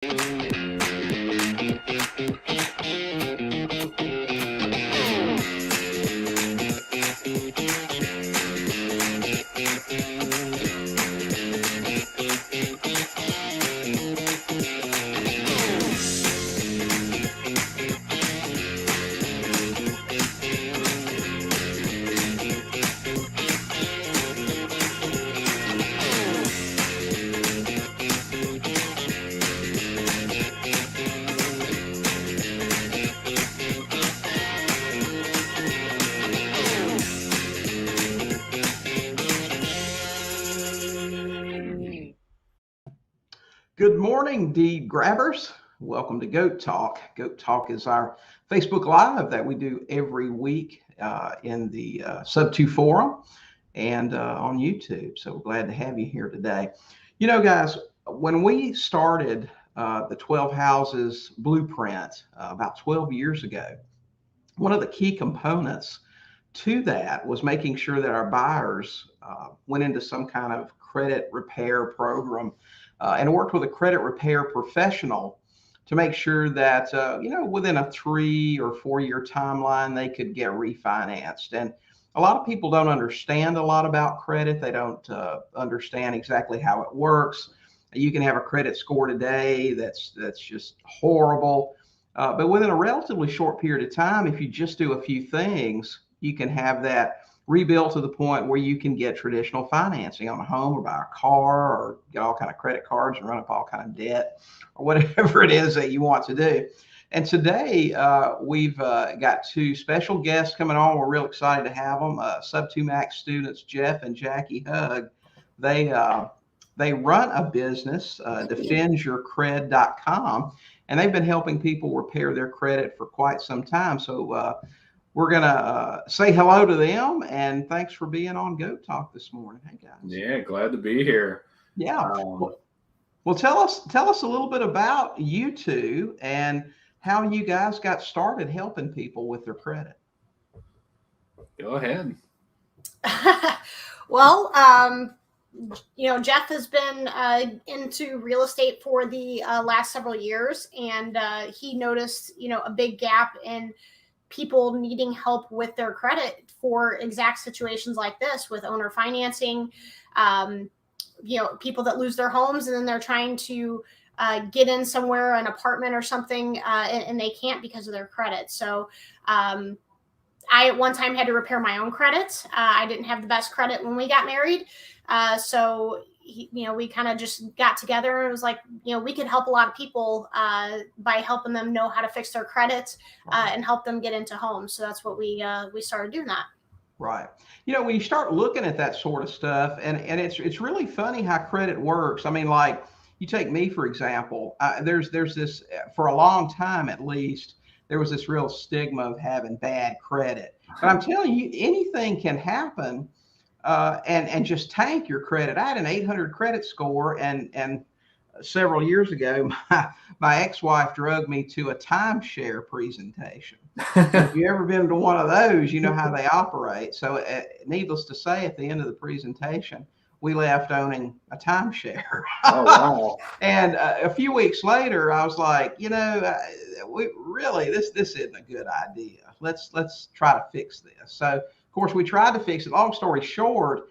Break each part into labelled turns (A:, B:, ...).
A: Good morning, deed grabbers. Welcome to Goat Talk. Goat Talk is our Facebook Live that we do every week in the Sub2 forum and on YouTube. So we're glad to have you here today. You know, guys, when we started the 12 Houses Blueprint about 12 years ago, one of the key components to that was making sure that our buyers went into some kind of credit repair program and worked with a credit repair professional to make sure that, within a 3 or 4 year timeline, they could get refinanced. And a lot of people don't understand a lot about credit. They don't understand exactly how it works. You can have a credit score today that's just horrible. But within a relatively short period of time, if you just do a few things, you can have that rebuilt to the point where you can get traditional financing on a home or buy a car or get all kind of credit cards and run up all kind of debt or whatever it is that you want to do. And today we've got two special guests coming on. We're real excited to have them. Sub2 Max students, Jeff and Jackie Hug. They run a business, defendsyourcred.com, and they've been helping people repair their credit for quite some time. So we're going to say hello to them, and thanks for being on Goat Talk this morning. Hey, guys.
B: Yeah, glad to be here.
A: Yeah. Well, tell us a little bit about you two and how you guys got started helping people with their credit.
B: Go ahead.
C: Well, Jeff has been into real estate for the last several years, and he noticed, a big gap in people needing help with their credit for exact situations like this with owner financing, people that lose their homes and then they're trying to get in somewhere, an apartment or something, and they can't because of their credit. So I at one time had to repair my own credit. I didn't have the best credit when we got married. We kind of just got together and it was like, we could help a lot of people by helping them know how to fix their credit and help them get into homes. So that's what we started doing that.
A: Right. When you start looking at that sort of stuff, and it's really funny how credit works. I mean, like you take me, for example, there's this, for a long time, at least, there was this real stigma of having bad credit. But I'm telling you, anything can happen and just tank your credit. I had an 800 credit score, and several years ago, my ex-wife drug me to a timeshare presentation. If you've ever been to one of those, you know how they operate. So needless to say, at the end of the presentation, we left owning a timeshare.
B: Oh, wow.
A: And a few weeks later, I was like, we really, this isn't a good idea. Let's try to fix this. So, of course, we tried to fix it. Long story short,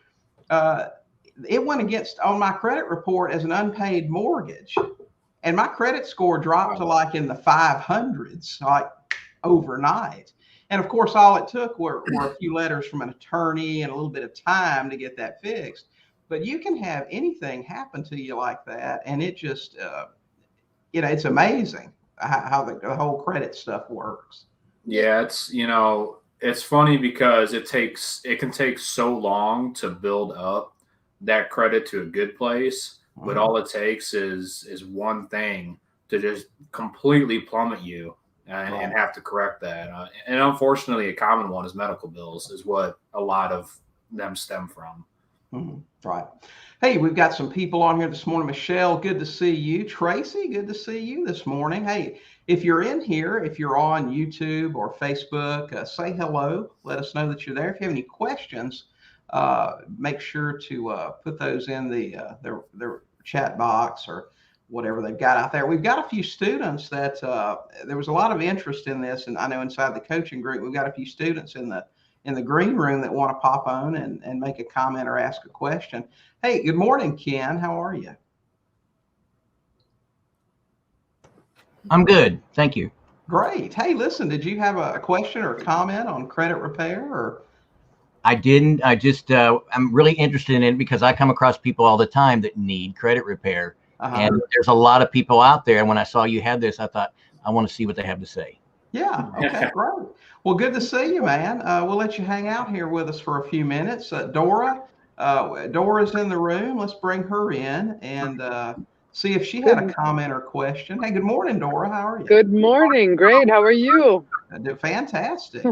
A: it went against on my credit report as an unpaid mortgage. And my credit score dropped to like in the 500s, like overnight. And of course, all it took were a few letters from an attorney and a little bit of time to get that fixed. But you can have anything happen to you like that. And it just, it's amazing how the whole credit stuff works.
B: Yeah, it's funny because it can take so long to build up that credit to a good place, but all it takes is one thing to just completely plummet you and have to correct that. And unfortunately, a common one is medical bills is what a lot of them stem from.
A: Mm-hmm. Right. Hey, we've got some people on here this morning. Michelle, good to see you. Tracy, good to see you this morning. Hey, if you're in here, if you're on YouTube or Facebook, say hello. Let us know that you're there. If you have any questions, make sure to put those in the chat box or whatever they've got out there. We've got a few students that there was a lot of interest in this, and I know inside the coaching group we've got a few students in the green room that want to pop on and make a comment or ask a question. Hey, good morning, Ken. How are you?
D: I'm good, thank you.
A: Great. Hey, listen, did you have a question or a comment on credit repair? Or
D: I didn't. I just I'm really interested in it because I come across people all the time that need credit repair, and there's a lot of people out there. And when I saw you had this, I thought I want to see what they have to say.
A: Yeah. Okay. Great. Well, good to see you, man. We'll let you hang out here with us for a few minutes. Dora's in the room. Let's bring her in and see if she had a comment or question. Hey, good morning, Dora. How are you?
E: Good morning. Great. How are you?
A: Fantastic.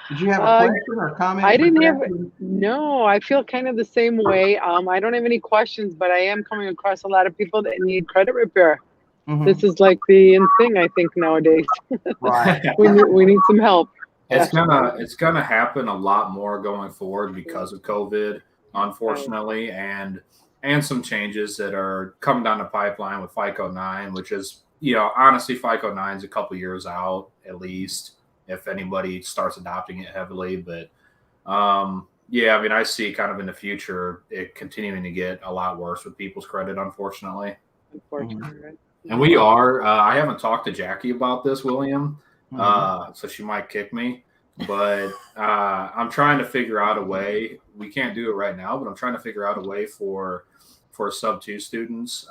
A: Did you have a question or a comment?
E: I didn't have. No, I feel kind of the same way. I don't have any questions, but I am coming across a lot of people that need credit repair. This is like the in thing, I think, nowadays.
A: Right.
E: we need some help.
B: It's gonna happen a lot more going forward because of COVID, unfortunately, and some changes that are coming down the pipeline with FICO 9, which is, honestly, FICO 9 is a couple years out at least, if anybody starts adopting it heavily. But I see kind of in the future it continuing to get a lot worse with people's credit, unfortunately. And we are. I haven't talked to Jackie about this, William, so she might kick me. But I'm trying to figure out a way. We can't do it right now, but I'm trying to figure out a way for sub-2 students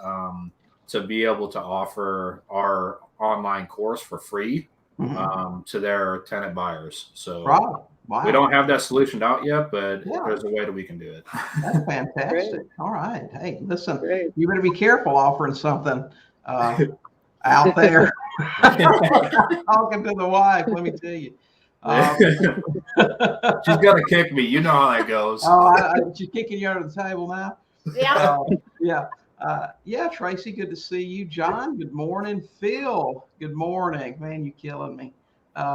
B: to be able to offer our online course for free to their tenant buyers. So
A: wow.
B: We don't have that solution out yet, but there's a way that we can do it.
A: That's fantastic. All right. Hey, listen, you better be careful offering something out there. Talking to the wife, let me tell you.
B: She's gonna kick me. You know how that goes.
A: She's kicking you under the table now.
C: Yeah.
A: Tracy, good to see you. John, good morning. Phil, good morning. Man, you killing me.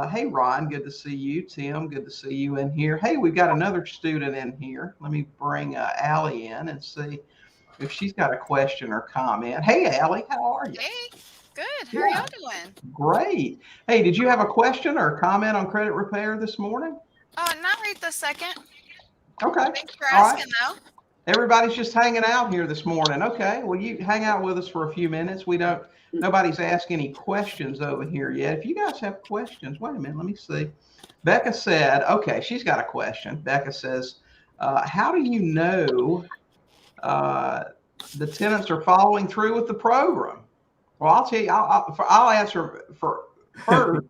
A: Hey, Ron, good to see you. Tim, good to see you in here. Hey, we've got another student in here. Let me bring Allie in and see if she's got a question or comment. Hey, Allie, how are you?
F: Hey, good. How are y'all doing?
A: Great. Hey, did you have a question or a comment on credit repair this morning?
F: Not right this second.
A: Okay.
F: Thanks for asking, though.
A: Everybody's just hanging out here this morning. Okay. Well, you hang out with us for a few minutes. Nobody's asked any questions over here yet. If you guys have questions, wait a minute, let me see. Becca said, okay, she's got a question. Becca says, how do you know the tenants are following through with the program? Well, I'll tell you, I'll answer for first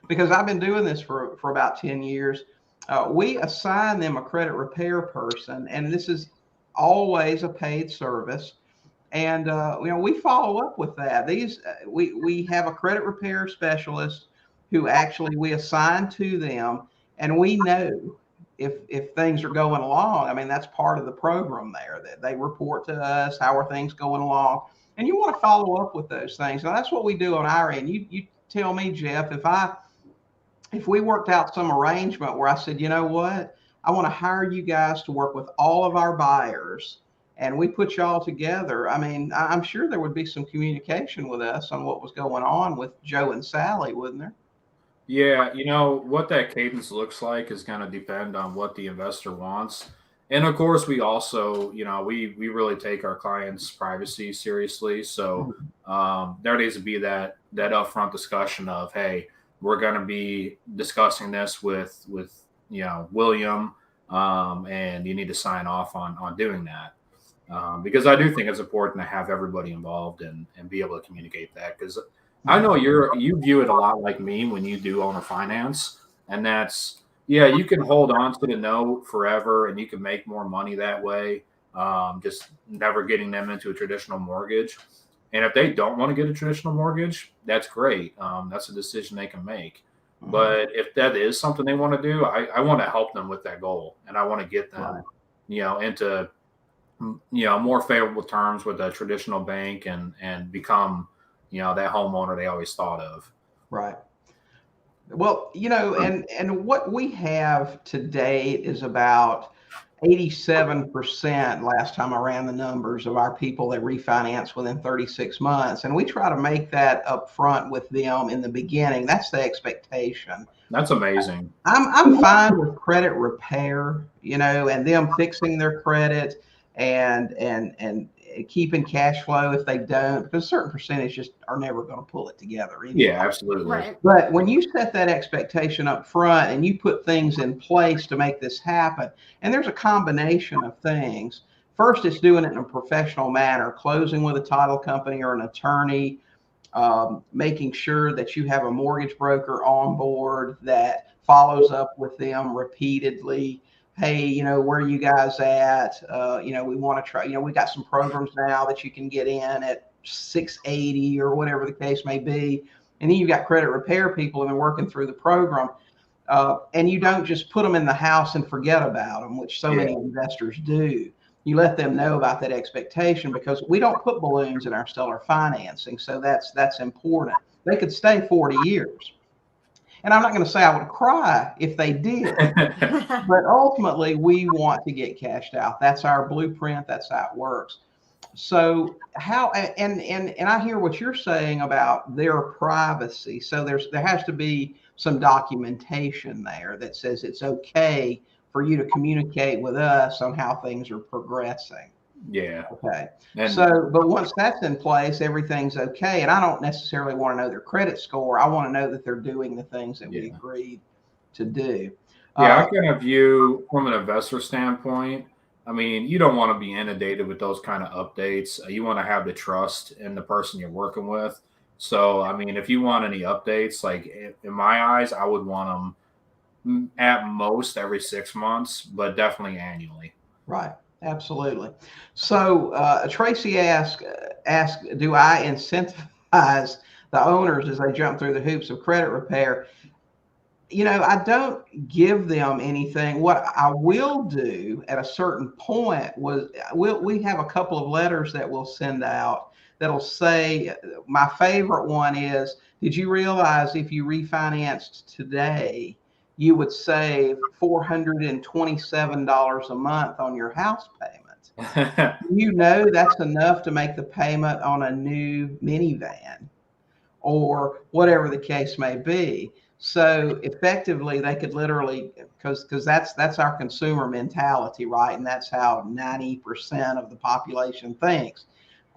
A: because I've been doing this for about 10 years. We assign them a credit repair person, and this is always a paid service. And we follow up with that. We have a credit repair specialist who actually we assign to them, and we know if things are going along. I mean, that's part of the program there, that they report to us how are things going along, and you want to follow up with those things. Now that's what we do on our end. You tell me, Jeff, if we worked out some arrangement where I said, you know what, I want to hire you guys to work with all of our buyers, and we put you all together. I mean, I'm sure there would be some communication with us on what was going on with Joe and Sally, wouldn't there?
B: Yeah, what that cadence looks like is going to depend on what the investor wants. And of course, we also, we really take our clients' privacy seriously. So there needs to be that upfront discussion of, hey, we're going to be discussing this with William, and you need to sign off on doing that. Because I do think it's important to have everybody involved and be able to communicate that. Because I know you view it a lot like me when you do owner finance, and that's, you can hold on to the note forever and you can make more money that way, just never getting them into a traditional mortgage. And if they don't want to get a traditional mortgage, that's great. That's a decision they can make. But if that is something they want to do, I want to help them with that goal, and I want to get them, into more favorable terms with a traditional bank and become, that homeowner they always thought of.
A: Right. Well, and what we have to date is about 87% last time I ran the numbers of our people that refinance within 36 months. And we try to make that upfront with them in the beginning. That's the expectation.
B: That's amazing.
A: I'm fine with credit repair, and them fixing their credit and keeping cash flow if they don't, because a certain percentage just are never going to pull it together anyway.
B: Yeah, absolutely.
C: Right.
A: But when you set that expectation up front and you put things in place to make this happen, and there's a combination of things. First, it's doing it in a professional manner, closing with a title company or an attorney, making sure that you have a mortgage broker on board that follows up with them repeatedly. Hey, where are you guys at? We want to try, we got some programs now that you can get in at 680 or whatever the case may be. And then you've got credit repair people and they're working through the program. And you don't just put them in the house and forget about them, which so many investors do. You let them know about that expectation, because we don't put balloons in our seller financing. So that's important. They could stay 40 years. And I'm not going to say I would cry if they did, but ultimately we want to get cashed out. That's our blueprint. That's how it works. So how, and I hear what you're saying about their privacy. So there has to be some documentation there that says it's okay for you to communicate with us on how things are progressing.
B: Yeah.
A: Okay.
B: And
A: But once that's in place, everything's okay. And I don't necessarily want to know their credit score. I want to know that they're doing the things that we agreed to do.
B: Yeah, I kind of view from an investor standpoint, I mean, you don't want to be inundated with those kind of updates. You want to have the trust in the person you're working with. So, I mean, if you want any updates, like in my eyes, I would want them at most every 6 months, but definitely annually.
A: Right. Absolutely. So Tracy asked, do I incentivize the owners as they jump through the hoops of credit repair? I don't give them anything. What I will do at a certain point we have a couple of letters that we'll send out that'll say, my favorite one is, did you realize if you refinanced today, you would save $427 a month on your house payment? That's enough to make the payment on a new minivan or whatever the case may be. So effectively, they could literally, because that's our consumer mentality, right? And that's how 90% of the population thinks.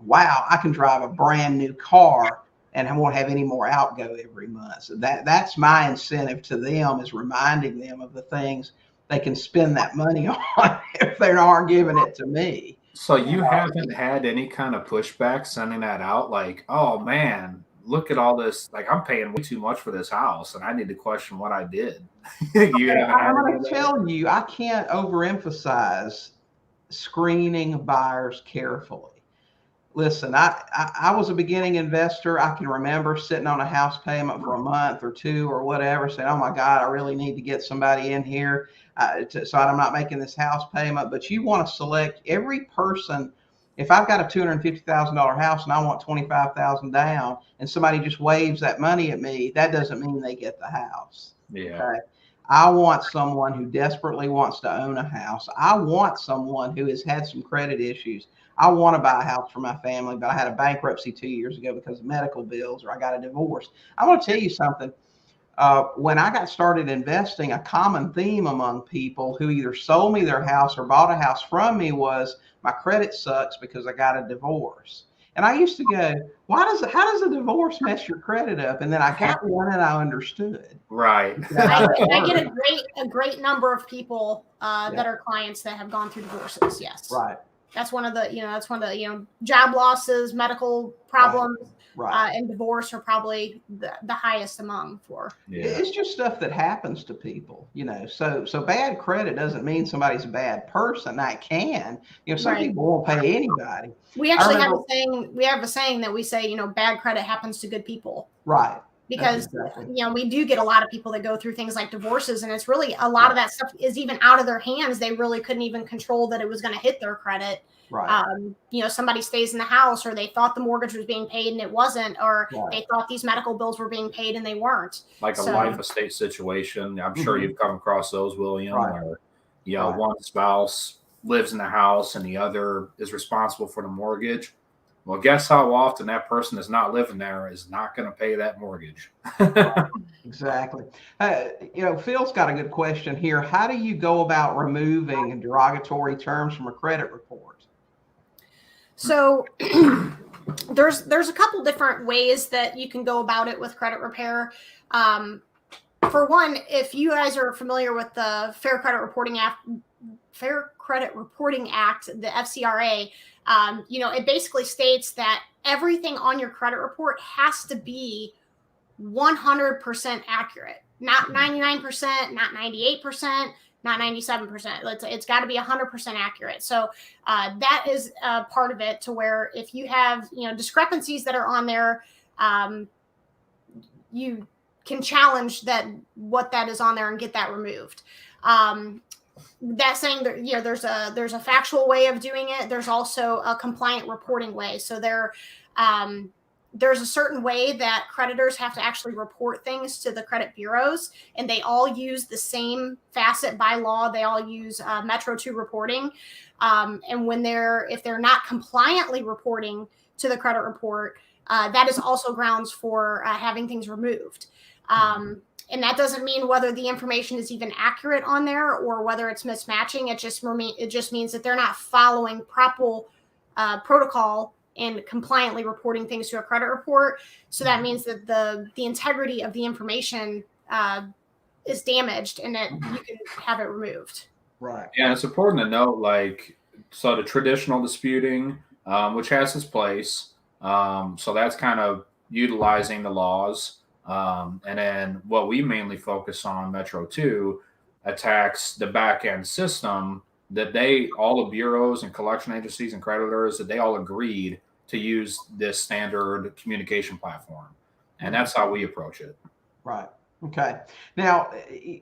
A: Wow, I can drive a brand new car and I won't have any more outgo every month. So that's my incentive to them, is reminding them of the things they can spend that money on if they aren't giving it to me.
B: So you haven't had any kind of pushback sending that out? Like, oh man, look at all this. Like, I'm paying way too much for this house and I need to question what I did. I'm
A: going to tell you, I can't overemphasize screening buyers carefully. Listen, I was a beginning investor. I can remember sitting on a house payment for a month or two or whatever, saying, oh my God, I really need to get somebody in here so I'm not making this house payment. But you want to select every person. If I've got a $250,000 house and I want $25,000 down and somebody just waves that money at me, that doesn't mean they get the house.
B: Yeah.
A: Okay? I want someone who desperately wants to own a house. I want someone who has had some credit issues. I want to buy a house for my family, but I had a bankruptcy 2 years ago because of medical bills, or I got a divorce. I want to tell you something. When I got started investing, a common theme among people who either sold me their house or bought a house from me was, my credit sucks because I got a divorce. And I used to go, how does a divorce mess your credit up? And then I got one and I understood.
B: Right.
C: I get a great number of people that are clients that have gone through divorces. Yes.
A: Right.
C: That's one of the, job losses, medical problems,
A: right.
C: And divorce are probably the highest among for.
A: Yeah. It's just stuff that happens to people, so bad credit doesn't mean somebody's a bad person. That can, some people won't pay anybody.
C: We actually have a saying that we say, bad credit happens to good people.
A: Right.
C: Because, we do get a lot of people that go through things like divorces, and it's really a lot of that stuff is even out of their hands. They really couldn't even control that it was going to hit their credit.
A: Right.
C: Somebody stays in the house, or they thought the mortgage was being paid and it wasn't, or they thought these medical bills were being paid and they weren't.
B: Like a life estate situation. I'm sure you've come across those, William, where, Right. One spouse lives in the house and the other is responsible for the mortgage. Well, guess how often that person that's not living there is not going to pay that mortgage.
A: Exactly. Phil's got a good question here. How do you go about removing derogatory terms from a credit report?
C: So there's a couple different ways that you can go about it with credit repair. For one, if you guys are familiar with the Fair Credit Reporting Act, the FCRA, it basically states that everything on your credit report has to be 100% accurate, not 99%, not 98%, not 97%. It's got to be 100% accurate. So that is part of it, to where if you have discrepancies that are on there, you can challenge what that is on there and get that removed. That's saying that there's a factual way of doing it. There's also a compliant reporting way. So there's a certain way that creditors have to actually report things to the credit bureaus, and they all use the same facet by law. They all use Metro 2 reporting. And if they're not compliantly reporting to the credit report, that is also grounds for having things removed. And that doesn't mean whether the information is even accurate on there or whether it's mismatching. It just means that they're not following proper protocol and compliantly reporting things to a credit report. So that means that the integrity of the information is damaged, and that you can have it removed.
A: Right.
B: Yeah, it's important to note, so the traditional disputing, which has its place. So that's kind of utilizing the laws. And then what we mainly focus on, Metro 2, attacks the back end system that all the bureaus and collection agencies and creditors, that they all agreed to use this standard communication platform. And that's how we approach it.
A: Right. Okay. Now,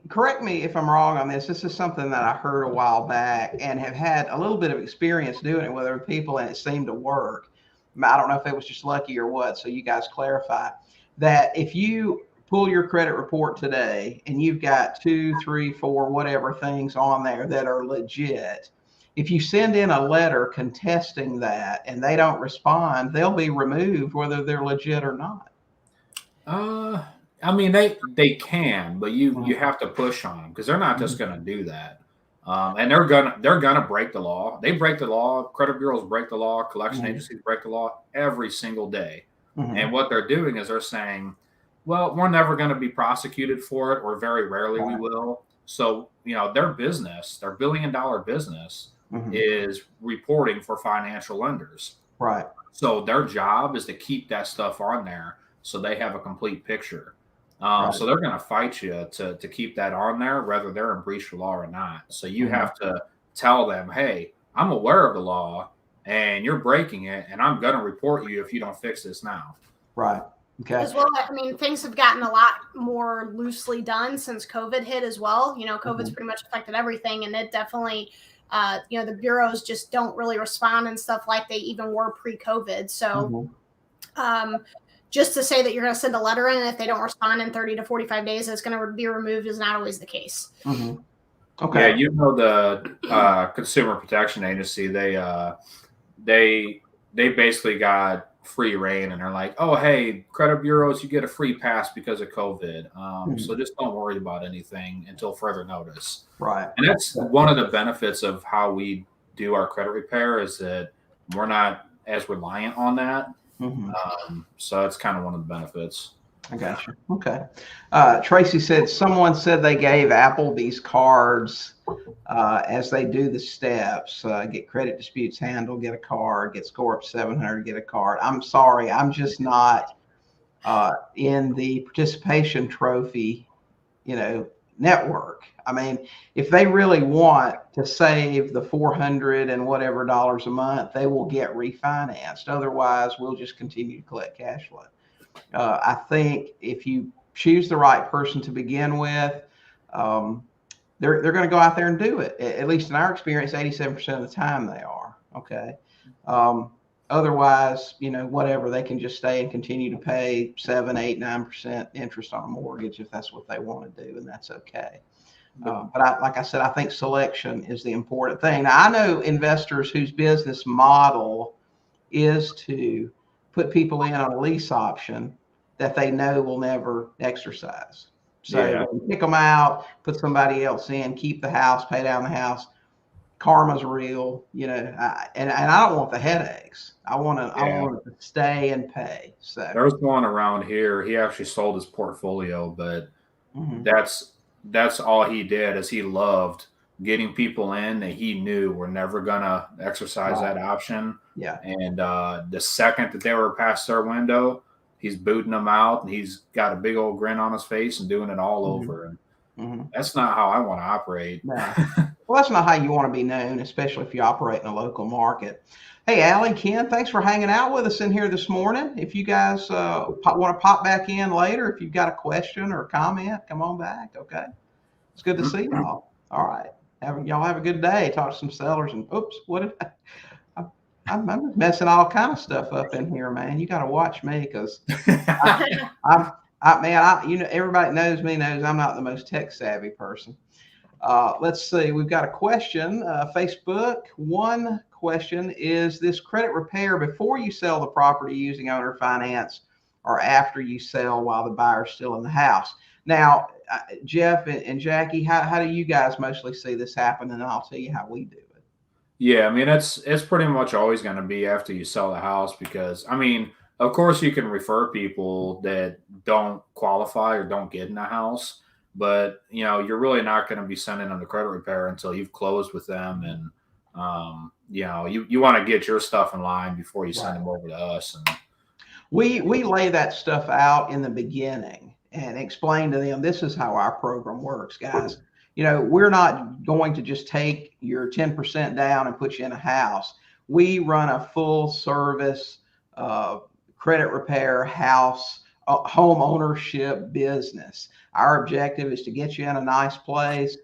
A: correct me if I'm wrong on this. This is something that I heard a while back and have had a little bit of experience doing it with other people, and it seemed to work. I don't know if it was just lucky or what. So you guys clarify that if you pull your credit report today and you've got 2, 3, 4, whatever things on there that are legit, if you send in a letter contesting that and they don't respond, they'll be removed whether they're legit or not.
B: I mean, they can, but you have to push on them, because they're not just going to do that. And they're gonna break the law. They break the law. Credit bureaus break the law. Collection agencies break the law every single day. And what they're doing is they're saying, well, we're never going to be prosecuted for it, or very rarely we will. So, their business, their $1 billion business, is reporting for financial lenders.
A: Right.
B: So their job is to keep that stuff on there so they have a complete picture. So they're going to fight you to keep that on there, whether they're in breach of law or not. So you have to tell them, hey, I'm aware of the law and you're breaking it, and I'm going to report you if you don't fix this now.
A: Right. Okay.
C: As well, I mean, things have gotten a lot more loosely done since COVID hit as well. COVID's pretty much affected everything, and it definitely, the bureaus just don't really respond and stuff like they even were pre-COVID. So just to say that you're going to send a letter in, and if they don't respond in 30 to 45 days, it's going to be removed, is not always the case.
A: Okay.
B: Yeah, the Consumer Protection Agency, they basically got free reign, and they're like, oh, hey, credit bureaus, you get a free pass because of COVID. So just don't worry about anything until further notice.
A: Right.
B: And that's one of the benefits of how we do our credit repair, is that we're not as reliant on that. So it's kind of one of the benefits.
A: I got you. Okay. Tracy said someone said they gave Applebee's cards as they do the steps. Get credit disputes handled, get a card, get score up 700, get a card. I'm sorry, I'm just not in the participation trophy, network. I mean, if they really want to save the $400 and whatever dollars a month, they will get refinanced. Otherwise, we'll just continue to collect cash flow. I think if you choose the right person to begin with, they're going to go out there and do it. At least in our experience, 87% of the time they are. Okay. Otherwise, whatever, they can just stay and continue to pay 7, 8, 9% interest on a mortgage if that's what they want to do, and that's okay. But like I said, I think selection is the important thing. Now, I know investors whose business model is to put people in on a lease option that they know will never exercise. So pick them out, put somebody else in, keep the house, pay down the house. Karma's real, and I don't want the headaches. I want to stay and pay. So
B: there's one around here. He actually sold his portfolio, but that's all he did is he loved getting people in that he knew were never gonna exercise that option.
A: Yeah.
B: And the second that they were past their window, he's booting them out, and he's got a big old grin on his face and doing it all over. And that's not how I want to operate.
A: No. Well, that's not how you want to be known, especially if you operate in a local market. Hey, Allie, Ken, thanks for hanging out with us in here this morning. If you guys want to pop back in later, if you've got a question or a comment, come on back. Okay. It's good to see y'all. All right. Y'all have a good day. Talk to some sellers and oops, what did I'm messing all kind of stuff up in here, man. You got to watch me because everybody knows me, knows I'm not the most tech savvy person. Let's see. We've got a question. Facebook. One question is this credit repair before you sell the property using owner finance or after you sell while the buyer's still in the house? Now, Jeff and Jackie, how do you guys mostly see this happen? And I'll tell you how we do it.
B: Yeah, I mean, it's pretty much always going to be after you sell the house because, I mean, of course you can refer people that don't qualify or don't get in a house, but, you're really not going to be sending them the credit repair until you've closed with them. And, you want to get your stuff in line before you send them over to us. And
A: we lay that stuff out in the beginning and explain to them, this is how our program works, guys. We're not going to just take your 10% down and put you in a house. We run a full service credit repair house home ownership business. Our objective is to get you in a nice place,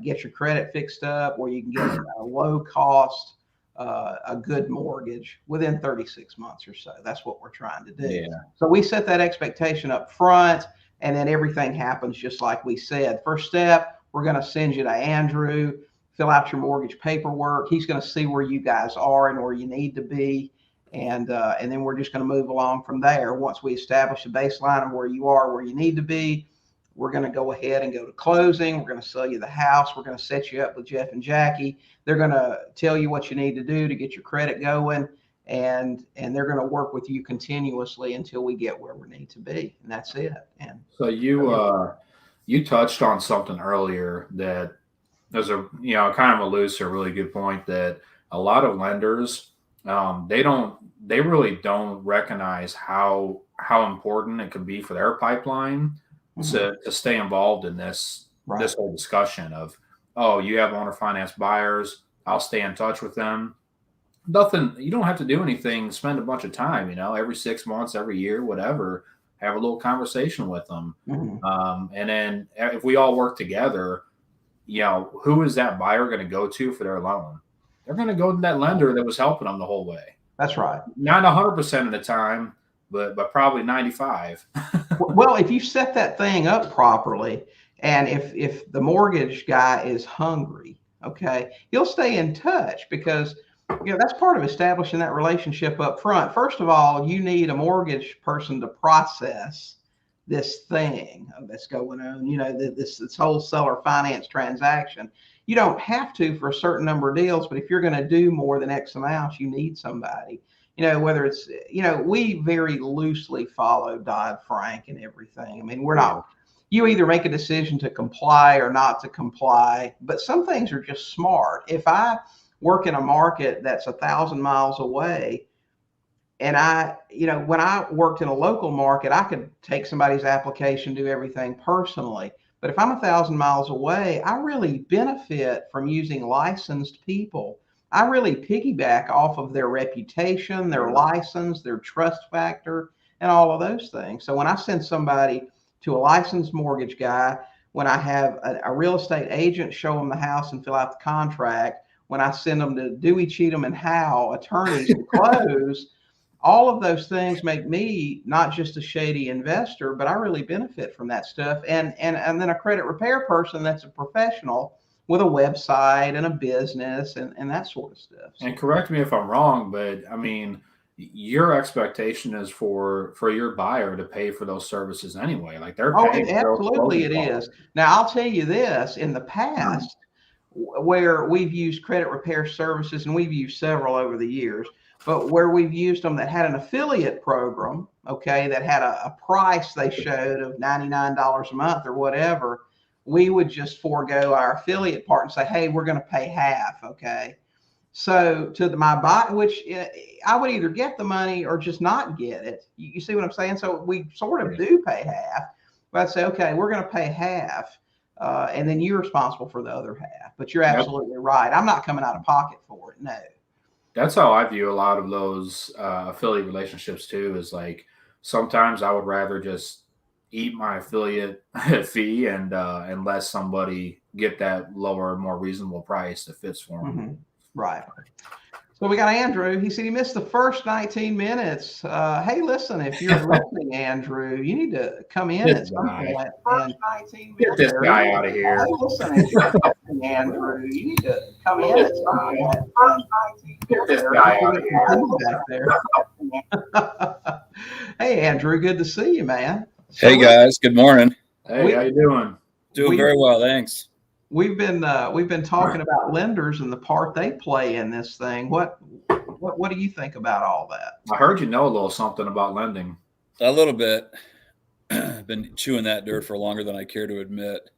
A: get your credit fixed up where you can get a low cost, a good mortgage within 36 months or so. That's what we're trying to do.
B: Yeah.
A: So we set that expectation up front, and then everything happens just like we said. First step, we're going to send you to Andrew, fill out your mortgage paperwork. He's going to see where you guys are and where you need to be. And then we're just going to move along from there. Once we establish a baseline of where you are, where you need to be, we're going to go ahead and go to closing. We're going to sell you the house. We're going to set you up with Jeff and Jackie. They're going to tell you what you need to do to get your credit going. And they're going to work with you continuously until we get where we need to be. And that's it. And
B: so you touched on something earlier that there's a, kind of alludes to a really good point that a lot of lenders, they really don't recognize how important it could be for their pipeline to stay involved in this whole discussion of, oh, you have owner finance buyers, I'll stay in touch with them. Nothing, you don't have to do anything, spend a bunch of time, every 6 months, every year, whatever, have a little conversation with them. And then if we all work together, who is that buyer going to go to for their loan? They're going to go to that lender that was helping them the whole way.
A: That's right.
B: Not 100% of the time, but probably 95.
A: Well, if you set that thing up properly, and if the mortgage guy is hungry, okay, he'll stay in touch because that's part of establishing that relationship up front. First of all, you need a mortgage person to process this thing that's going on, this whole seller finance transaction. You don't have to for a certain number of deals, but if you're going to do more than X amount, you need somebody, whether it's, we very loosely follow Dodd-Frank and everything. I mean, we're not, you either make a decision to comply or not to comply, but some things are just smart. If I work in a market that's 1,000 miles away, and when I worked in a local market, I could take somebody's application, do everything personally. But if I'm 1,000 miles away, I really benefit from using licensed people. I really piggyback off of their reputation, their license, their trust factor, and all of those things. So when I send somebody to a licensed mortgage guy, when I have a real estate agent show them the house and fill out the contract, when I send them to Dewey, Cheatham, and Howe attorneys to close, all of those things make me not just a shady investor, but I really benefit from that stuff. And then a credit repair person that's a professional with a website and a business and that sort of stuff.
B: And correct me if I'm wrong, but I mean, your expectation is for your buyer to pay for those services anyway. Like they're paying.
A: Absolutely it is. Now I'll tell you this: in the past, where we've used credit repair services, and we've used several over the years, but where we've used them that had an affiliate program, okay, that had a price they showed of $99 a month or whatever, we would just forego our affiliate part and say, hey, we're going to pay half, okay? So to my buy, which I would either get the money or just not get it. You see what I'm saying? So we sort of do pay half, but I'd say, okay, we're going to pay half, and then you're responsible for the other half. But you're absolutely right. I'm not coming out of pocket for it. No.
B: That's how I view a lot of those affiliate relationships too. Is like sometimes I would rather just eat my affiliate fee and let somebody get that lower, more reasonable price that fits for them.
A: Mm-hmm. Right. So we got Andrew. He said he missed the first 19 minutes. Hey, listen, if you're listening, Andrew, you need to come in at some point. First 19 minutes.
B: Get this guy out of here.
A: Hey, listen, if you're listening, Andrew, you need to come in at some point. First 19 minutes.
B: Get this guy out of here.
A: Hey, Andrew, good to see you, man.
G: Hey, guys. Good morning.
B: Hey, how you doing?
G: Doing very well, thanks.
A: We've been talking about lenders and the part they play in this thing. What do you think about all that?
B: I heard you know a little something about lending.
G: A little bit. I've been chewing that dirt for longer than I care to admit.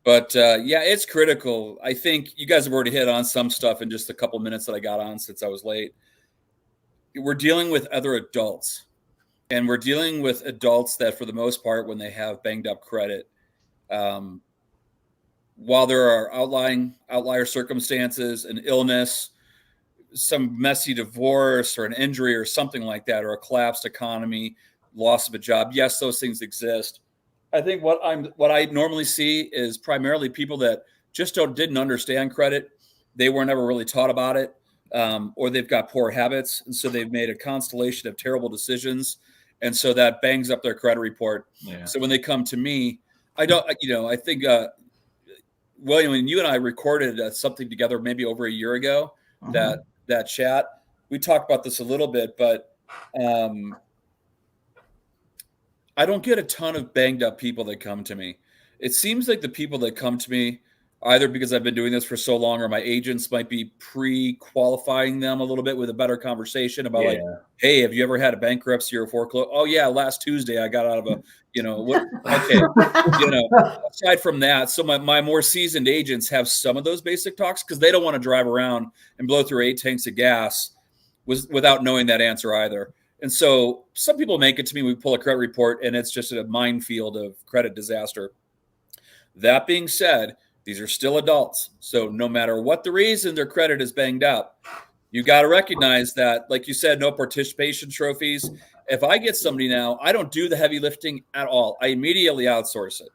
G: But yeah, it's critical. I think you guys have already hit on some stuff in just a couple minutes that I got on since I was late. We're dealing with other adults, and we're dealing with adults that, for the most part, when they have banged up credit, while there are outlier circumstances, an illness, some messy divorce or an injury or something like that, or a collapsed economy, loss of a job. Yes, those things exist. I think what I normally see is primarily people that just didn't understand credit. They were never really taught about it, or they've got poor habits. And so they've made a constellation of terrible decisions. And so that bangs up their credit report. Yeah. So when they come to me, I think, William, and you and I recorded something together maybe over a year ago, that chat. We talked about this a little bit, but I don't get a ton of banged up people that come to me. It seems like the people that come to me, either because I've been doing this for so long or my agents might be pre-qualifying them a little bit with a better conversation about like, hey, have you ever had a bankruptcy or a foreclosure? Oh yeah, last Tuesday I got out of a, okay. Aside from that, so my more seasoned agents have some of those basic talks because they don't want to drive around and blow through 8 tanks of gas without knowing that answer either. And so some people make it to me, we pull a credit report and it's just a minefield of credit disaster. That being said, these are still adults. So no matter what the reason their credit is banged up, you got to recognize that, like you said, no participation trophies. If I get somebody now, I don't do the heavy lifting at all. I immediately outsource it.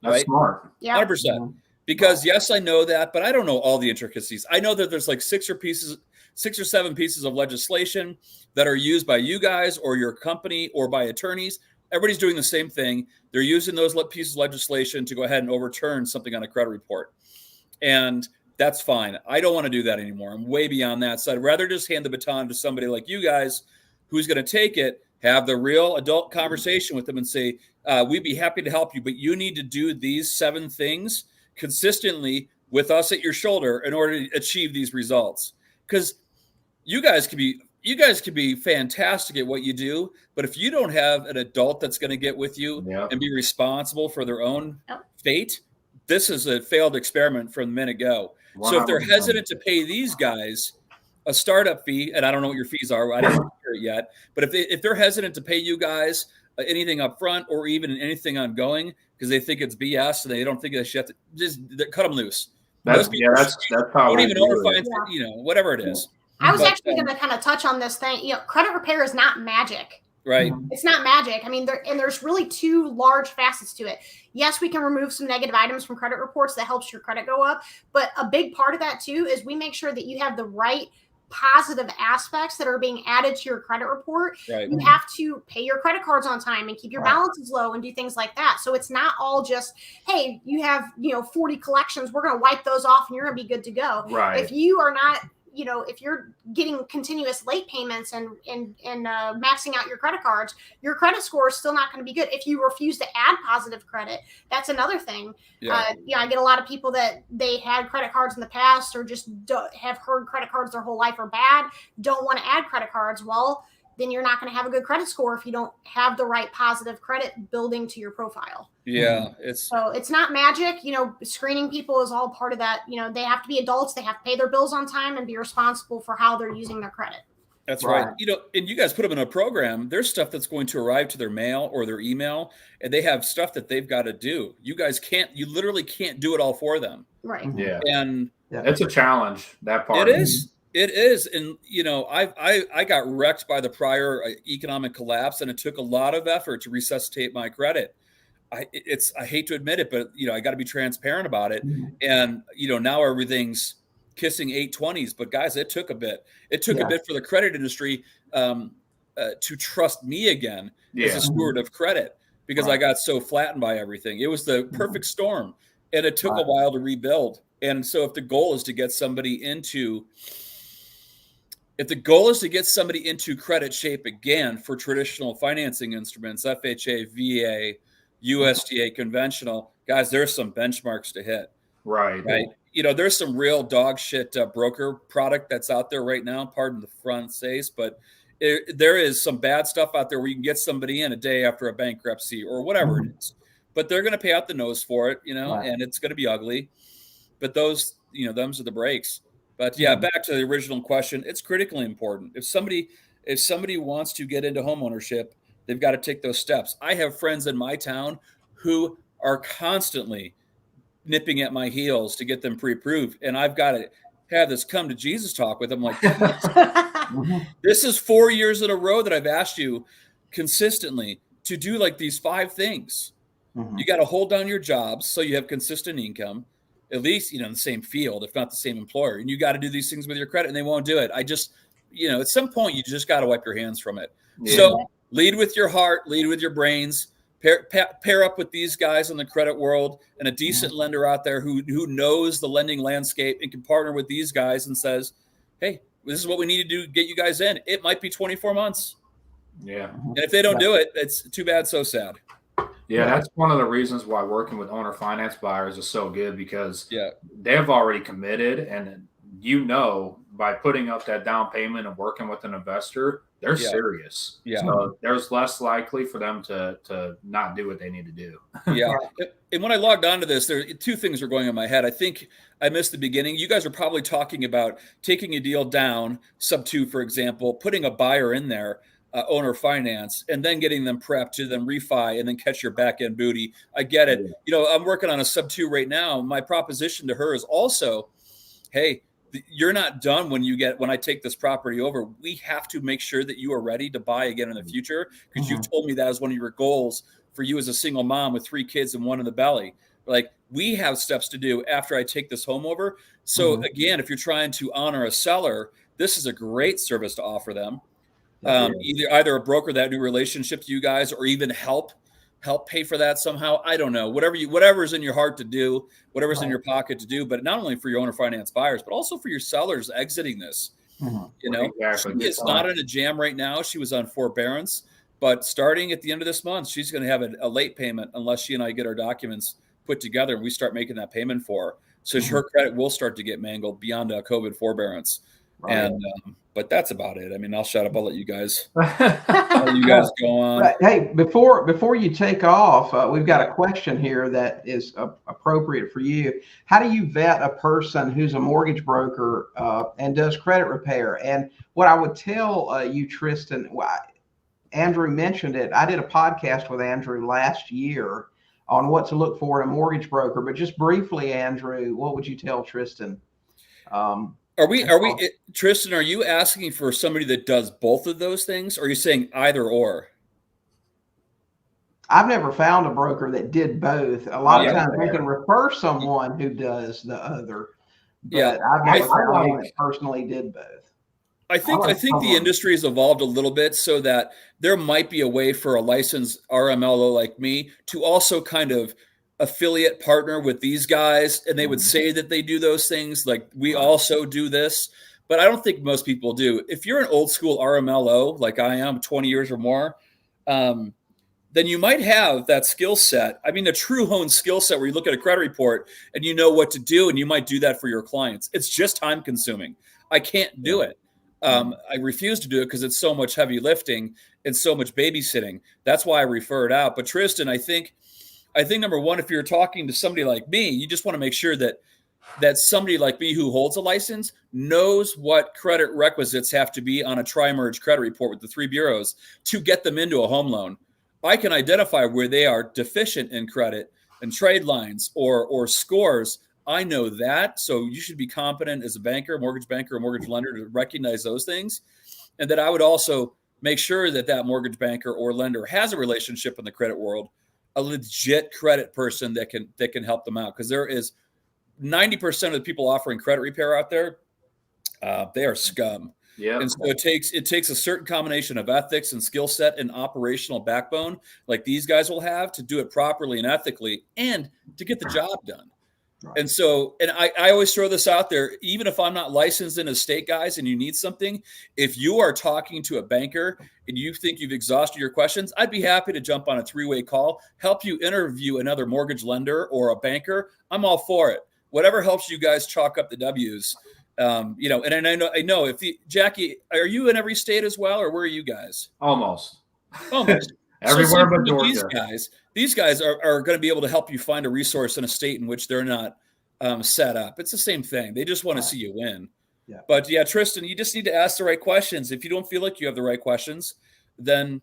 B: That's smart.
C: Yeah.
G: 100%. Because yes, I know that, but I don't know all the intricacies. I know that there's like 6 or 7 pieces of legislation that are used by you guys or your company or by attorneys. Everybody's doing the same thing. They're using those pieces of legislation to go ahead and overturn something on a credit report. And that's fine. I don't want to do that anymore. I'm way beyond that. So I'd rather just hand the baton to somebody like you guys who's going to take it, have the real adult conversation with them and say, we'd be happy to help you, but you need to do these 7 things consistently with us at your shoulder in order to achieve these results. Because you guys could be fantastic at what you do, but if you don't have an adult that's going to get with you and be responsible for their own fate, this is a failed experiment from the minute go. So if they're hesitant to pay these guys a startup fee, and I don't know what your fees are, I didn't hear it yet, but if they're hesitant to pay you guys anything up front or even anything ongoing because they think it's BS and they don't think they should have to, just cut them loose.
B: That's how
G: don't even notify, whatever it is.
C: I was actually going to kind of touch on this thing. Credit repair is not magic.
G: Right.
C: It's not magic. I mean, there's really 2 large facets to it. Yes, we can remove some negative items from credit reports that helps your credit go up. But a big part of that, too, is we make sure that you have the right positive aspects that are being added to your credit report.
G: Right.
C: You have to pay your credit cards on time and keep your balances low and do things like that. So it's not all just, hey, you have 40 collections, we're going to wipe those off and you're going to be good to go.
B: Right.
C: If you are not, if you're getting continuous late payments and maxing out your credit cards, your credit score is still not going to be good. If you refuse to add positive credit, that's another thing. I get a lot of people that they had credit cards in the past or just have heard credit cards their whole life are bad, don't want to add credit cards. Well, then you're not going to have a good credit score if you don't have the right positive credit building to your profile.
G: Yeah,
C: so it's not magic. Screening people is all part of that. They have to be adults. They have to pay their bills on time and be responsible for how they're using their credit.
G: That's right. And you guys put them in a program. There's stuff that's going to arrive to their mail or their email, and they have stuff that they've got to do. You guys you literally can't do it all for them.
C: Right.
B: Yeah.
G: And
B: it's a challenge, that part.
G: It is. It is. And, I got wrecked by the prior economic collapse, and it took a lot of effort to resuscitate my credit. I hate to admit it, but, I got to be transparent about it. And, now everything's kissing 820s. But, guys, it took a bit. It took a bit for the credit industry to trust me again as a steward of credit, because I got so flattened by everything. It was the perfect storm, and it took a while to rebuild. And so if the goal is to get somebody into credit shape again for traditional financing instruments, FHA, VA, USDA, conventional, guys, there's some benchmarks to hit.
B: Right.
G: There's some real dog shit broker product that's out there right now. Pardon the français, but there is some bad stuff out there where you can get somebody in a day after a bankruptcy or whatever it is. But they're going to pay out the nose for it, and it's going to be ugly. But those, them's are the breaks. But back to the original question, it's critically important. If somebody wants to get into homeownership, they've got to take those steps. I have friends in my town who are constantly nipping at my heels to get them pre-approved. And I've got to have this come to Jesus talk with them. Like, this is 4 years in a row that I've asked you consistently to do like these 5 things. You got to hold down your jobs so you have consistent income, at least, in the same field, if not the same employer. And you got to do these things with your credit, and they won't do it. I just, at some point, you just got to wipe your hands from it. Yeah. So lead with your heart, lead with your brains, pair up with these guys in the credit world and a decent lender out there who knows the lending landscape and can partner with these guys and says, hey, this is what we need to do to get you guys in. It might be 24 months.
B: Yeah.
G: And if they don't do it, it's too bad, so sad.
B: Yeah, that's one of the reasons why working with owner finance buyers is so good, because they've already committed, and by putting up that down payment and working with an investor, they're serious. Yeah. So there's less likely for them to not do what they need to do.
G: Yeah. And when I logged onto this, there are 2 things are going in my head. I think I missed the beginning. You guys are probably talking about taking a deal down, sub 2, for example, putting a buyer in there, owner finance, and then getting them prepped to then refi and then catch your back end booty. I get it. I'm working on a sub 2 right now. My proposition to her is also, hey, you're not done when I take this property over. We have to make sure that you are ready to buy again in the future, because you've told me that is one of your goals for you as a single mom with 3 kids and 1 in the belly. Like, we have steps to do after I take this home over. So again, if you're trying to honor a seller, this is a great service to offer them. Either a broker that new relationship to you guys, or even help pay for that somehow. I don't know, whatever's in your heart to do, whatever's in your pocket to do, but not only for your owner finance buyers, but also for your sellers exiting this.
B: Exactly.
G: It's not in a jam right now. She was on forbearance, but starting at the end of this month, she's going to have a late payment unless she and I get our documents put together and we start making that payment for her. So her credit will start to get mangled beyond COVID forbearance. Right. And but that's about it. I mean, I'll shut up. I'll let you guys go on.
A: Right. Hey, before you take off, we've got a question here that is appropriate for you. How do you vet a person who's a mortgage broker and does credit repair? And what I would tell you, Tristan, Andrew mentioned it. I did a podcast with Andrew last year on what to look for in a mortgage broker. But just briefly, Andrew, what would you tell Tristan?
G: Are we, Tristan, are you asking for somebody that does both of those things? Or are you saying either or?
A: I've never found a broker that did both. A lot of times we can refer someone who does the other. But I've never found one that personally did both.
G: I think the industry has evolved a little bit so that there might be a way for a licensed RMLO like me to also kind of affiliate partner with these guys, and they would say that they do those things. Like, we also do this, but I don't think most people do. If you're an old school RMLO, like I am, 20 years or more, then you might have that skill set. I mean, a true honed skill set where you look at a credit report and you know what to do, and you might do that for your clients. It's just time consuming. I can't do it. I refuse to do it because it's so much heavy lifting and so much babysitting. That's why I refer it out. But Tristan, I think number one, if you're talking to somebody like me, you just want to make sure that somebody like me who holds a license knows what credit requisites have to be on a tri-merge credit report with the 3 bureaus to get them into a home loan. I can identify where they are deficient in credit and trade lines or scores. I know that. So you should be competent as a banker, mortgage banker, or mortgage lender to recognize those things. And that I would also make sure that mortgage banker or lender has a relationship in the credit world, a legit credit person that can help them out. Because there is 90% of the people offering credit repair out there, they are scum. Yeah. And so it takes a certain combination of ethics and skill set and operational backbone like these guys will have to do it properly and ethically and to get the job done. Right. And so, and I always throw this out there, even if I'm not licensed in a state, guys, and you need something, if you are talking to a banker and you think you've exhausted your questions, I'd be happy to jump on a 3-way call, help you interview another mortgage lender or a banker. I'm all for it. Whatever helps you guys chalk up the W's. And I know if Jackie, are you in every state as well, or where are you guys?
B: Almost.
G: Everywhere but Georgia. These guys are going to be able to help you find a resource in a state in which they're not set up. It's the same thing. They just want to see you win. Yeah. But yeah, Tristan, you just need to ask the right questions. If you don't feel like you have the right questions, then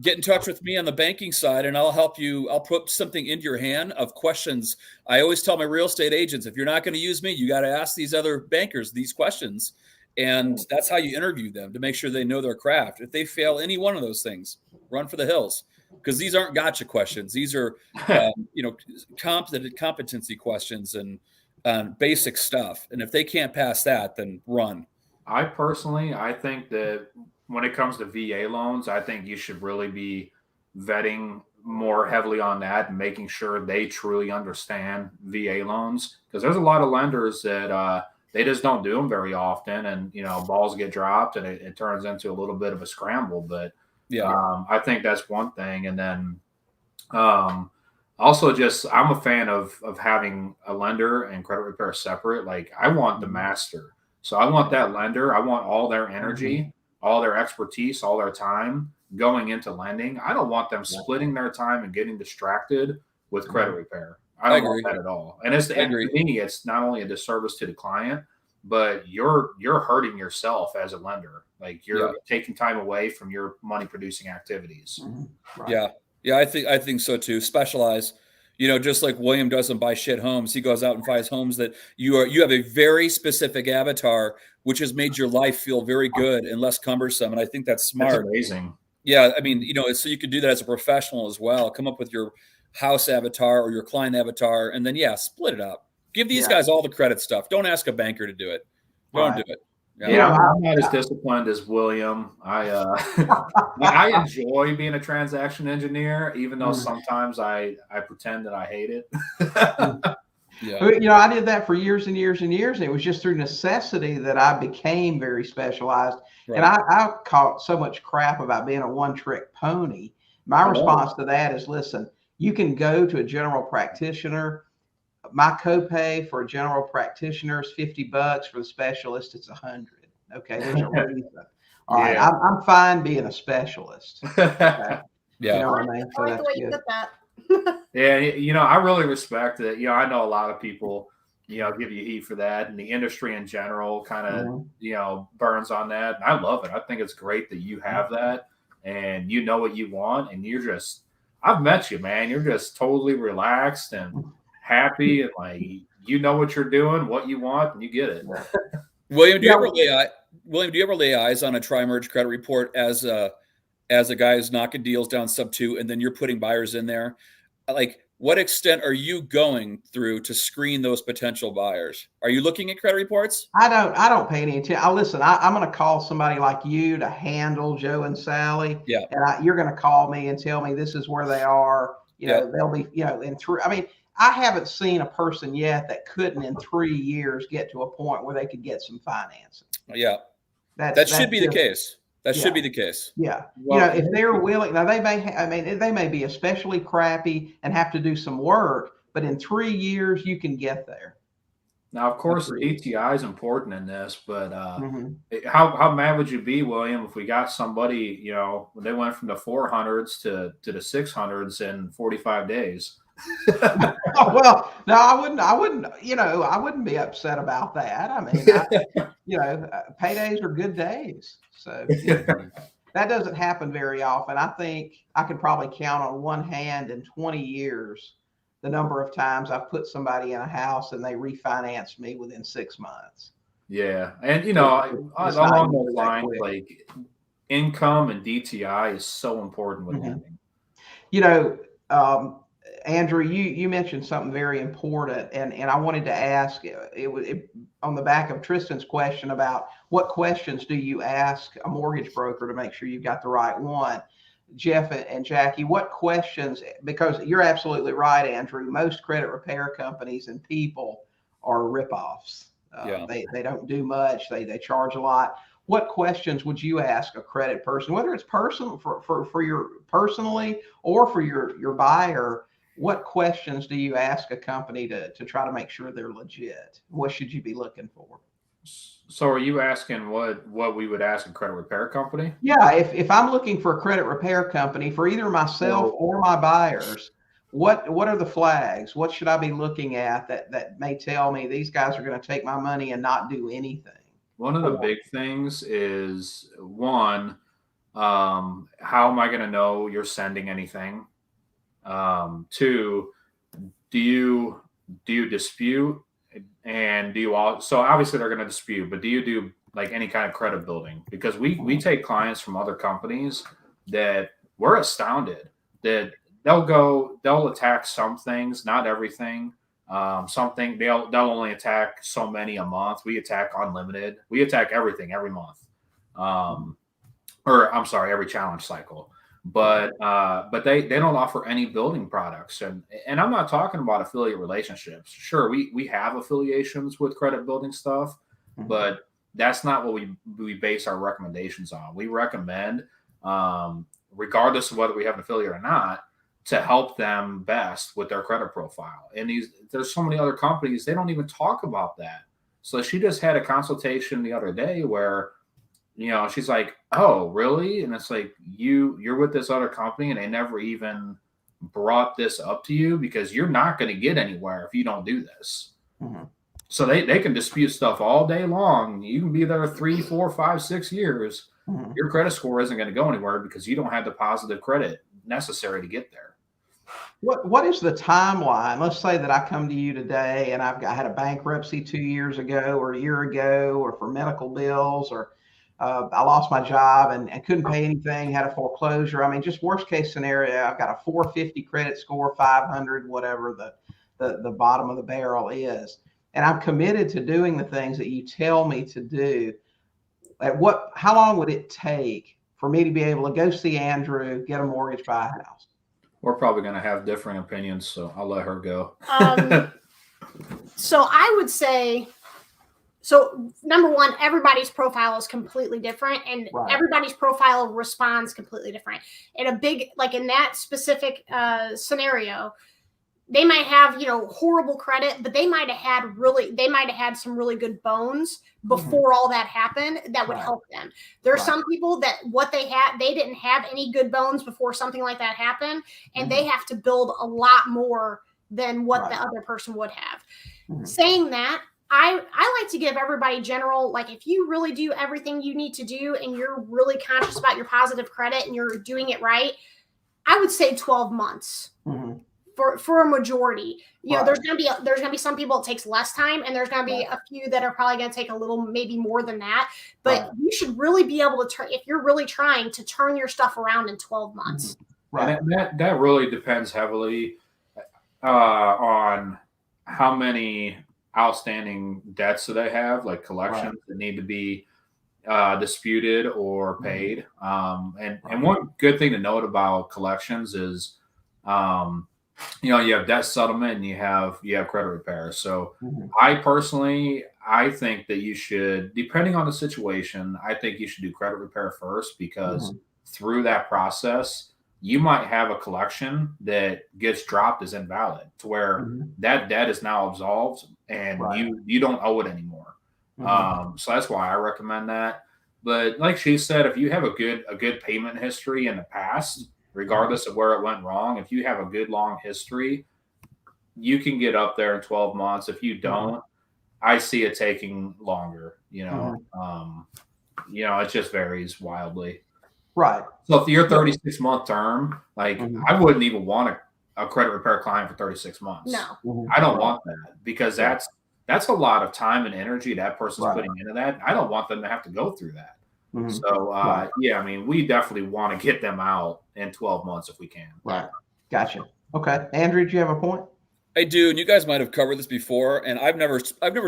G: get in touch with me on the banking side and I'll help you. I'll put something into your hand of questions. I always tell my real estate agents, if you're not going to use me, you got to ask these other bankers these questions. And that's how you interview them to make sure they know their craft. If they fail any one of those things, run for the hills, because these aren't gotcha questions. These are, competency questions and basic stuff. And if they can't pass that, then run.
B: I think that when it comes to VA loans, I think you should really be vetting more heavily on that and making sure they truly understand VA loans, because there's a lot of lenders that they just don't do them very often, and balls get dropped and it turns into a little bit of a scramble. But I think that's one thing. And then also just I'm a fan of having a lender and credit repair separate. Like, I want the master, so I want that lender. I want all their energy, all their expertise, all their time going into lending. I don't want them splitting their time and getting distracted with credit repair. I don't want that at all. And to me, it's not only a disservice to the client, but you're hurting yourself as a lender. Like, you're taking time away from your money producing activities.
G: Right. Yeah. I think so too. Specialize. Just like William doesn't buy shit homes, he goes out and buys homes that you have a very specific avatar, which has made your life feel very good and less cumbersome. And I think that's smart.
B: That's amazing.
G: Yeah. I mean, so you could do that as a professional as well. Come up with your house avatar or your client avatar, and then split it up. Give these guys all the credit stuff. Don't ask a banker to do it. Don't do it.
B: Yeah, I'm not as disciplined as William. I enjoy being a transaction engineer, even though sometimes I pretend that I hate it.
A: I did that for years and years and years, and it was just through necessity that I became very specialized. Right. And I caught so much crap about being a one-trick pony. My response to that is, listen, you can go to a general practitioner. My copay for a general practitioner is $50. For the specialist, it's $100. Okay, there's a reason. All right, I'm fine being a specialist. Okay? You know what I mean? So
C: I like the way you put that.
B: I really respect it. I know a lot of people, give you heat for that, and the industry in general kind of, burns on that. And I love it. I think it's great that you have that, and you know what you want, and I've met you, man. You're just totally relaxed and happy, and like, what you're doing, what you want, and you get it.
G: William, do you ever lay eyes on a tri-merge credit report as a guy who's knocking deals down sub 2, and then you're putting buyers in there? Like, what extent are you going through to screen those potential buyers? Are you looking at credit reports?
A: I don't pay any attention. Listen, I'm going to call somebody like you to handle Joe and Sally.
G: Yeah.
A: And you're going to call me and tell me this is where they are. They'll be, in three. I mean, I haven't seen a person yet that couldn't in 3 years get to a point where they could get some financing.
G: Yeah. That should be the case. That should be the case.
A: Yeah.
B: Well,
A: if they're willing, now they may be especially crappy and have to do some work, but in 3 years you can get there.
B: Now, of course, the DTI is important in this, but how mad would you be, William, if we got somebody, when they went from the 400s to the 600s in 45 days?
A: Well, no, I wouldn't be upset about that. I mean, paydays are good days. So that doesn't happen very often. I think I could probably count on one hand in 20 years the number of times I've put somebody in a house and they refinanced me within 6 months.
B: Yeah. And, along those lines, like income and DTI is so important with lending.
A: Andrew, you mentioned something very important, and I wanted to ask it on the back of Tristan's question about what questions do you ask a mortgage broker to make sure you've got the right one. Jeff and Jackie, what questions, because you're absolutely right, Andrew, most credit repair companies and people are ripoffs. They don't do much. They charge a lot. What questions would you ask a credit person, whether it's personal for your personally or for your buyer? What questions do you ask a company to try to make sure they're legit? What should you be looking for?
B: So are you asking what we would ask a credit repair company?
A: Yeah, if I'm looking for a credit repair company for either myself or my buyers, what are the flags? What should I be looking at that may tell me these guys are going to take my money and not do anything?
B: One of the big things is, one, how am I going to know you're sending anything? Two, do you dispute? And do you all? So obviously they're going to dispute, but do you do like any kind of credit building? Because we take clients from other companies that we're astounded that they'll attack some things, not everything. Something they'll only attack so many a month. We attack unlimited. We attack everything every month. Every challenge cycle. But they don't offer any building products, and I'm not talking about affiliate relationships. Sure, we have affiliations with credit building stuff, but that's not what we base our recommendations on. We recommend, regardless of whether we have an affiliate or not, to help them best with their credit profile. And there's so many other companies, they don't even talk about that. So she just had a consultation the other day where, she's like, oh, really? And it's like, you're with this other company and they never even brought this up to you, because you're not going to get anywhere if you don't do this. So they can dispute stuff all day long. You can be there 3, 4, 5, 6 years. Your credit score isn't going to go anywhere because you don't have the positive credit necessary to get there.
A: What is the timeline? Let's say that I come to you today and I had a bankruptcy 2 years ago or a year ago, or for medical bills, or I lost my job and couldn't pay anything, had a foreclosure. I mean, just worst case scenario, I've got a 450 credit score, 500, whatever the bottom of the barrel is. And I'm committed to doing the things that you tell me to do. How long would it take for me to be able to go see Andrew, get a mortgage, buy a house?
B: We're probably going to have different opinions, so I'll let her go.
C: So I would say, number one, everybody's profile is completely different, and everybody's profile responds completely different. In in that specific scenario, they might have, horrible credit, but they might have had some really good bones before all that happened that would help them. There are some people that they didn't have any good bones before something like that happened, and they have to build a lot more than what the other person would have. Saying that, I like to give everybody general, like, if you really do everything you need to do and you're really conscious about your positive credit and you're doing it right, I would say 12 months. For a majority, there's gonna be some people it takes less time, and there's gonna be a few that are probably gonna take a little, maybe more than that. But you should really be able to if you're really trying to turn your stuff around in 12 months.
B: And that really depends heavily. on how many outstanding debts do they have, like collections that need to be disputed or paid. And one good thing to note about collections is, you know, you have debt settlement and you have credit repair. So I think that you should, depending on the situation, I think you should do credit repair first, because through that process, you might have a collection that gets dropped as invalid, to where that debt is now absolved and you don't owe it anymore. So that's why I recommend that. But like she said, if you have a good payment history in the past, regardless of where it went wrong, if you have a good long history, you can get up there in 12 months. If you don't, I see it taking longer. You know, it just varies wildly.
A: Right.
B: So if you're 36-month term, like I wouldn't even want a credit repair client for 36 months.
C: No,
B: I don't want that, because that's a lot of time and energy that person's putting into that. I don't want them to have to go through that. So, yeah, I mean, we definitely want to get them out in 12 months if we can.
A: Right. Gotcha. Okay. Andrew, do you have a point?
G: I do, and you guys might have covered this before, and I've never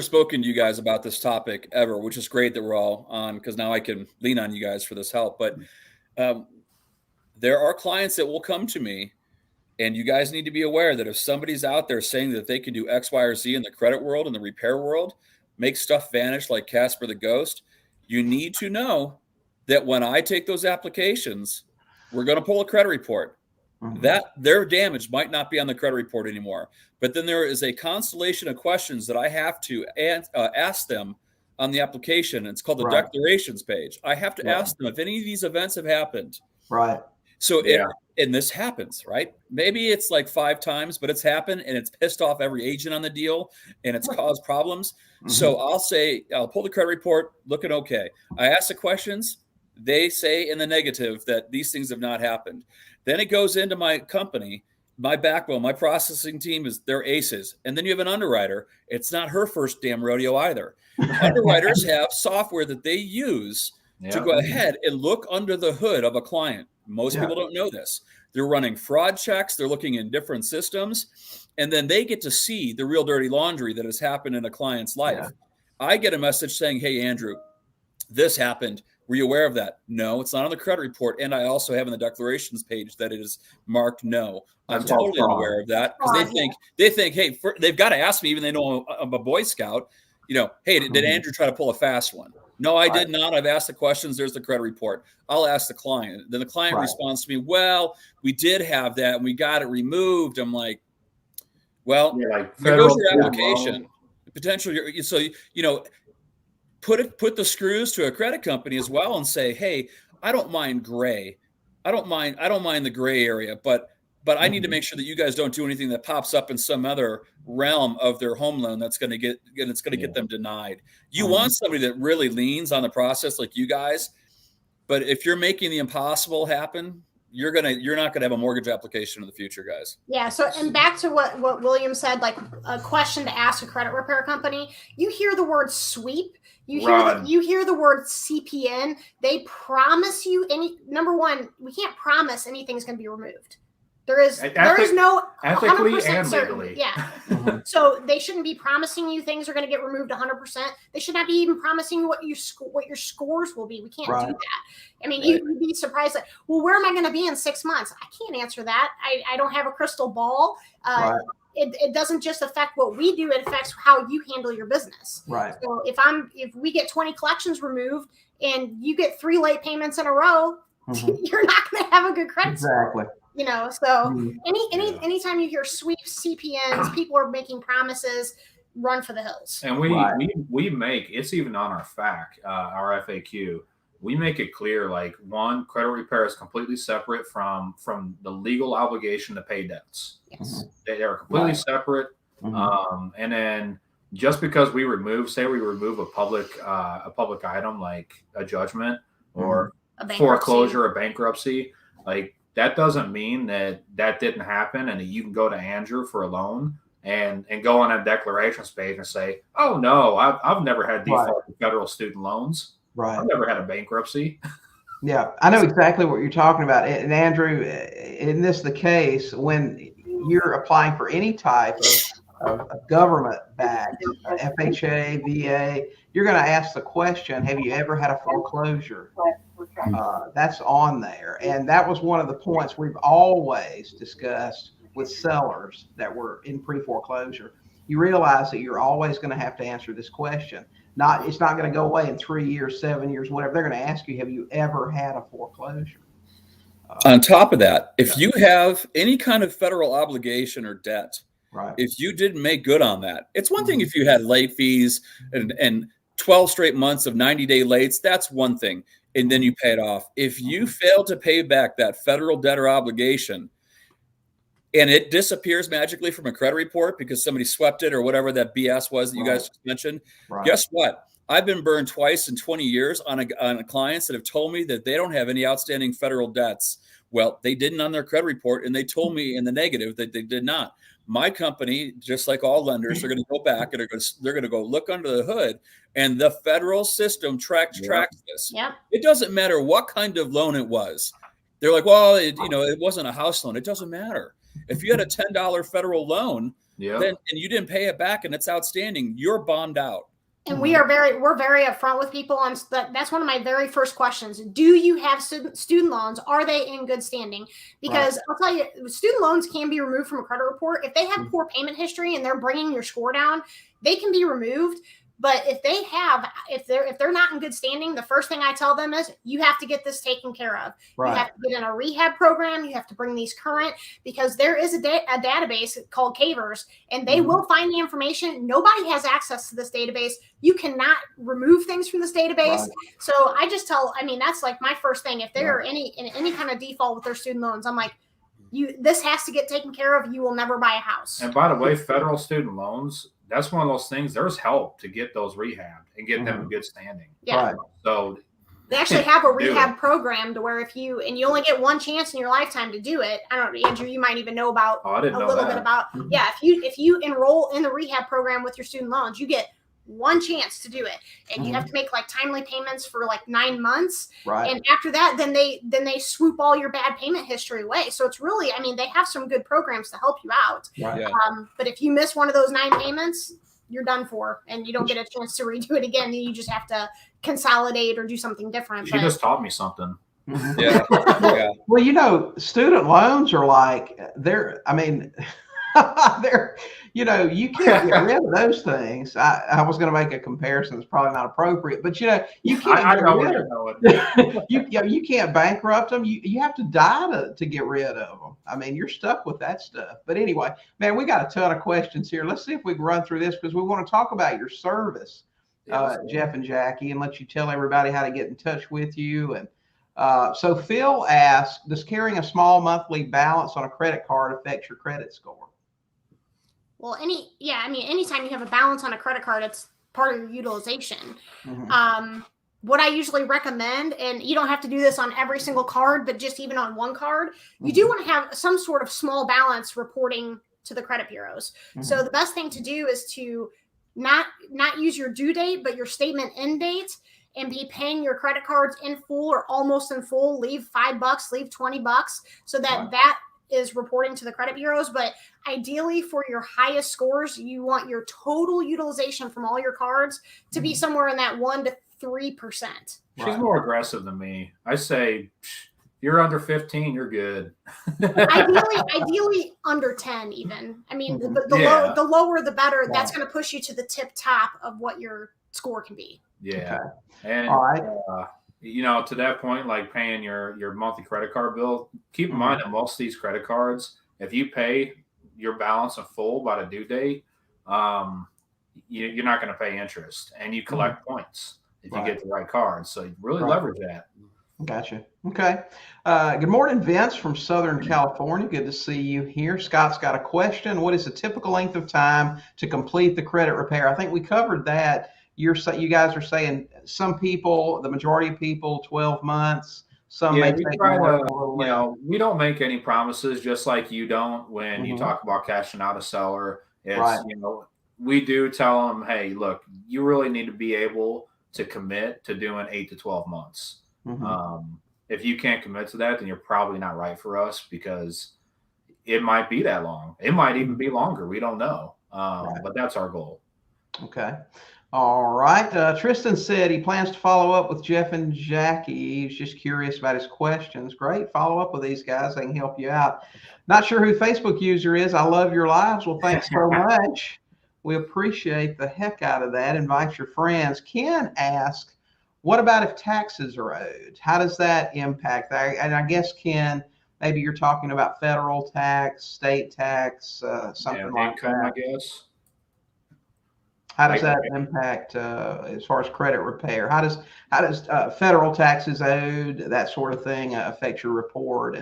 G: spoken to you guys about this topic ever, which is great that we're all on, because now I can lean on you guys for this help. But there are clients that will come to me, and you guys need to be aware that if somebody's out there saying that they can do X, Y, or Z in the credit world, in the repair world, make stuff vanish like Casper the Ghost, you need to know that when I take those applications, we're going to pull a credit report. That their damage might not be on the credit report anymore, but then there is a constellation of questions that I have to ask them on the application. It's called the declarations page. I have to ask them if any of these events have happened.
A: Right.
G: So and this happens, right? Maybe it's like 5 times, but it's happened, and it's pissed off every agent on the deal, and it's caused problems. So I'll pull the credit report, looking okay. I ask the questions. They say in the negative that these things have not happened. Then it goes into my company, my backbone, my processing team they're aces. And then you have an underwriter. It's not her first damn rodeo either. Underwriters have software that they use to go ahead and look under the hood of a client. Most people don't know this. They're running fraud checks. They're looking in different systems. And then they get to see the real dirty laundry that has happened in a client's life. I get a message saying, hey, Andrew, this happened. Were you aware of that? No, it's not on the credit report. And I also have in the declarations page that it is marked no. I'm totally unaware of that, because they think, hey, they've got to ask me, even they know I'm a Boy Scout. You know, hey, did Andrew try to pull a fast one? No, I did not. I've asked the questions. There's the credit report. I'll ask the client. Then the client responds to me, well, we did have that and we got it removed. I'm like, well, there goes your application. Potentially, so, you know, put the screws to a credit company as well and say, hey, I don't mind gray. I don't mind the gray area, but I need to make sure that you guys don't do anything that pops up in some other realm of their home loan that's going to get them denied. You want somebody that really leans on the process like you guys, but if you're making the impossible happen, you're not gonna have a mortgage application in the future, guys.
C: Yeah. So, and back to what William said, like a question to ask a credit repair company. You hear the word sweep. You hear the word CPN. They promise you number one, we can't promise anything's going to be removed. There is no
B: ethically
C: 100%
B: and
C: certain.
B: legally.
C: Yeah. So they shouldn't be promising you things are going to get removed 100%. They should not be even promising you what your scores will be. We can't do that. I mean, you'd be surprised. Like, well, where am I going to be in 6 months? I can't answer that. I don't have a crystal ball. It doesn't just affect what we do; it affects how you handle your business. Right. So if we get 20 collections removed and you get 3 late payments in a row, you're not going to have a good credit score. You know, so anytime you hear sweep CPNs, people are making promises, run for the hills.
B: And we make, it's even on our our FAQ. We make it clear, like, one, credit repair is completely separate from the legal obligation to pay debts. Yes. They are completely separate. And then just because we remove a public item like a judgment or a foreclosure or bankruptcy, like, that doesn't mean that didn't happen and that you can go to Andrew for a loan and go on a declarations page and say, oh no, I've never had default federal student loans. Right. I've never had a bankruptcy. Yeah,
A: I know exactly what you're talking about. And Andrew, in this the case when you're applying for any type of government backed FHA, VA, you're going to ask the question, have you ever had a foreclosure? That's on there. And that was one of the points we've always discussed with sellers that were in pre-foreclosure. You realize that you're always going to have to answer this question. It's not going to go away in 3 years, 7 years, whatever. They're going to ask you, have you ever had a foreclosure?
G: On top of that, if you have any kind of federal obligation or debt,
A: right,
G: if you didn't make good on that, it's one thing if you had late fees and 12 straight months of 90-day lates, that's one thing. And then you pay it off. If you fail to pay back that federal debt or obligation and it disappears magically from a credit report because somebody swept it or whatever that BS was that you guys just mentioned, guess what? I've been burned twice in 20 years on clients that have told me that they don't have any outstanding federal debts. Well, they didn't on their credit report, and they told me in the negative that they did not. My company, just like all lenders, are going to go back and they're going to go look under the hood, and the federal system tracks this.
C: Yeah.
G: It doesn't matter what kind of loan it was. They're like, well, it wasn't a house loan. It doesn't matter. If you had a $10 federal loan, then and you didn't pay it back and it's outstanding, you're bombed out.
C: And we're very upfront with people on that. That's one of my very first questions. Do you have student loans? Are they in good standing? Because I'll tell you, student loans can be removed from a credit report. If they have poor payment history and they're bringing your score down, they can be removed. But if they're not in good standing, the first thing I tell them is you have to get this taken care of. You have to get in a rehab program. You have to bring these current, because there is a database called Cavers, and they will find the information. Nobody has access to this database. You cannot remove things from this database. So I just that's like my first thing. If they're in any kind of default with their student loans, I'm like, this has to get taken care of. You will never buy a house.
B: And by the way, federal student loans, that's one of those things. There's help to get those rehabbed and get them in good standing.
C: Yeah.
B: So
C: they actually have a rehab program to where you only get one chance in your lifetime to do it. I don't know, Andrew, you might even know about a little bit about. Yeah. If you enroll in the rehab program with your student loans, you get one chance to do it, and you have to make like timely payments for like 9 months. And after that, then they swoop all your bad payment history away. So it's really, they have some good programs to help you out. But if you miss one of those 9 payments, you're done for, and you don't get a chance to redo it again. You just have to consolidate or do something different.
B: She just taught me something.
A: Well, student loans are like they're you can't get rid of those things. I was going to make a comparison. It's probably not appropriate, but you can't get rid of them. You can't bankrupt them. You have to die to get rid of them. You're stuck with that stuff. But anyway, man, we got a ton of questions here. Let's see if we can run through this, because we want to talk about your service, Jeff and Jackie, and let you tell everybody how to get in touch with you. And so Phil asked, does carrying a small monthly balance on a credit card affect your credit score?
C: Well, anytime you have a balance on a credit card, it's part of your utilization. What I usually recommend, and you don't have to do this on every single card, but just even on one card, you do want to have some sort of small balance reporting to the credit bureaus. So the best thing to do is to not use your due date, but your statement end date, and be paying your credit cards in full or almost in full. Leave $5, leave $20, so that is reporting to the credit bureaus. But ideally, for your highest scores, you want your total utilization from all your cards to be somewhere in that 1 to 3%.
B: She's more aggressive than me. I say, you're under 15, you're good.
C: ideally under 10 even. The lower the better. That's going to push you to the tip top of what your score can be.
B: And all right. To that point, like paying your monthly credit card bill, keep in mind that most of these credit cards, if you pay your balance in full by the due date, you're not going to pay interest, and you collect points if you get the right card. So you really leverage that.
A: Gotcha. Okay. Good morning, Vince from Southern California. Good to see you here. Scott's got a question. What is the typical length of time to complete the credit repair? I think we covered that. You guys are saying some people, the majority of people, 12 months. Some may take more.
B: We don't make any promises, just like you don't when you talk about cashing out a seller. It's we do tell them, hey, look, you really need to be able to commit to doing 8 to 12 months. If you can't commit to that, then you're probably not right for us, because it might be that long. it might even be longer. We don't know. But that's our goal.
A: Okay. All right. Tristan said he plans to follow up with Jeff and Jackie. He's just curious about his questions. Great. Follow up with these guys. They can help you out. Not sure who Facebook user is. I love your lives. Well, thanks so much. We appreciate the heck out of that. Invite your friends. Ken asked, what about if taxes are owed? How does that impact? And I guess, Ken, maybe you're talking about federal tax, state tax, something like
B: income,
A: that.
B: I guess.
A: How does that impact as far as credit repair? How does federal taxes owed, that sort of thing, affect your report?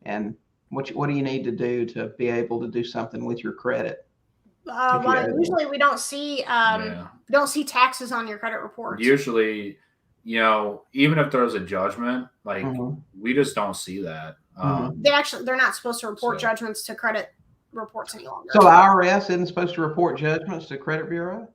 A: And what do you need to do to be able to do something with your credit?
C: Usually we don't see taxes on your credit reports.
B: Usually, even if there's a judgment, like we just don't see that.
C: They're not supposed to report judgments to credit reports any longer.
A: So the IRS isn't supposed to report judgments to credit bureau?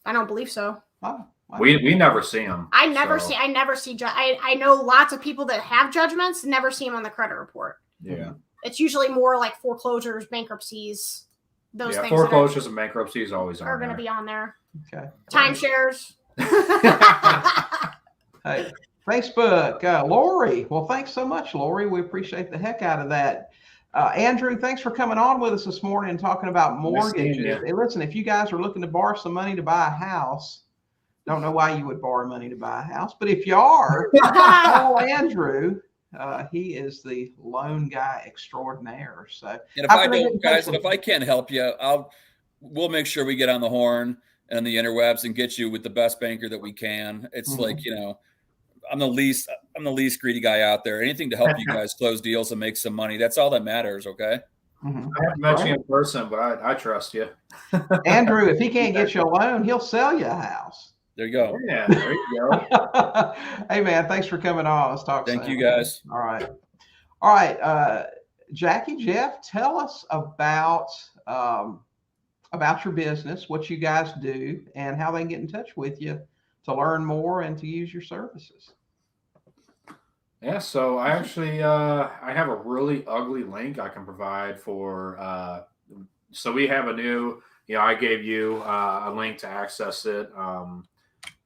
C: I don't believe so.
A: Oh, wow.
B: We never see them.
C: I never see. I know lots of people that have judgments, never see them on the credit report.
B: Yeah.
C: It's usually more like foreclosures, bankruptcies, those things.
B: Foreclosures and bankruptcies always
C: are going to be on there.
A: Okay.
C: Timeshares.
A: Hey, Facebook, Lori. Well, thanks so much, Lori. We appreciate the heck out of that. Andrew, thanks for coming on with us this morning and talking about mortgages. Hey, listen, if you guys are looking to borrow some money to buy a house, don't know why you would borrow money to buy a house, but if you are, call Andrew. He is the loan guy extraordinaire. So,
G: and if I don't, guys, and if I can't help you, we'll make sure we get on the horn and the interwebs and get you with the best banker that we can. It's like, I'm the least greedy guy out there. Anything to help you guys close deals and make some money. That's all that matters. Okay.
B: I haven't met you in person, but I trust you.
A: Andrew, if he can't get you a loan, he'll sell you a house.
G: There you go.
B: Yeah, there you go.
A: Hey, man, thanks for coming on. Let's talk.
G: Thank you, guys.
A: All right. Jackie, Jeff, tell us about your business, what you guys do, and how they can get in touch with you to learn more and to use your services.
B: Yeah, so I actually I have a really ugly link I can provide for. So we have a new. I gave you a link to access it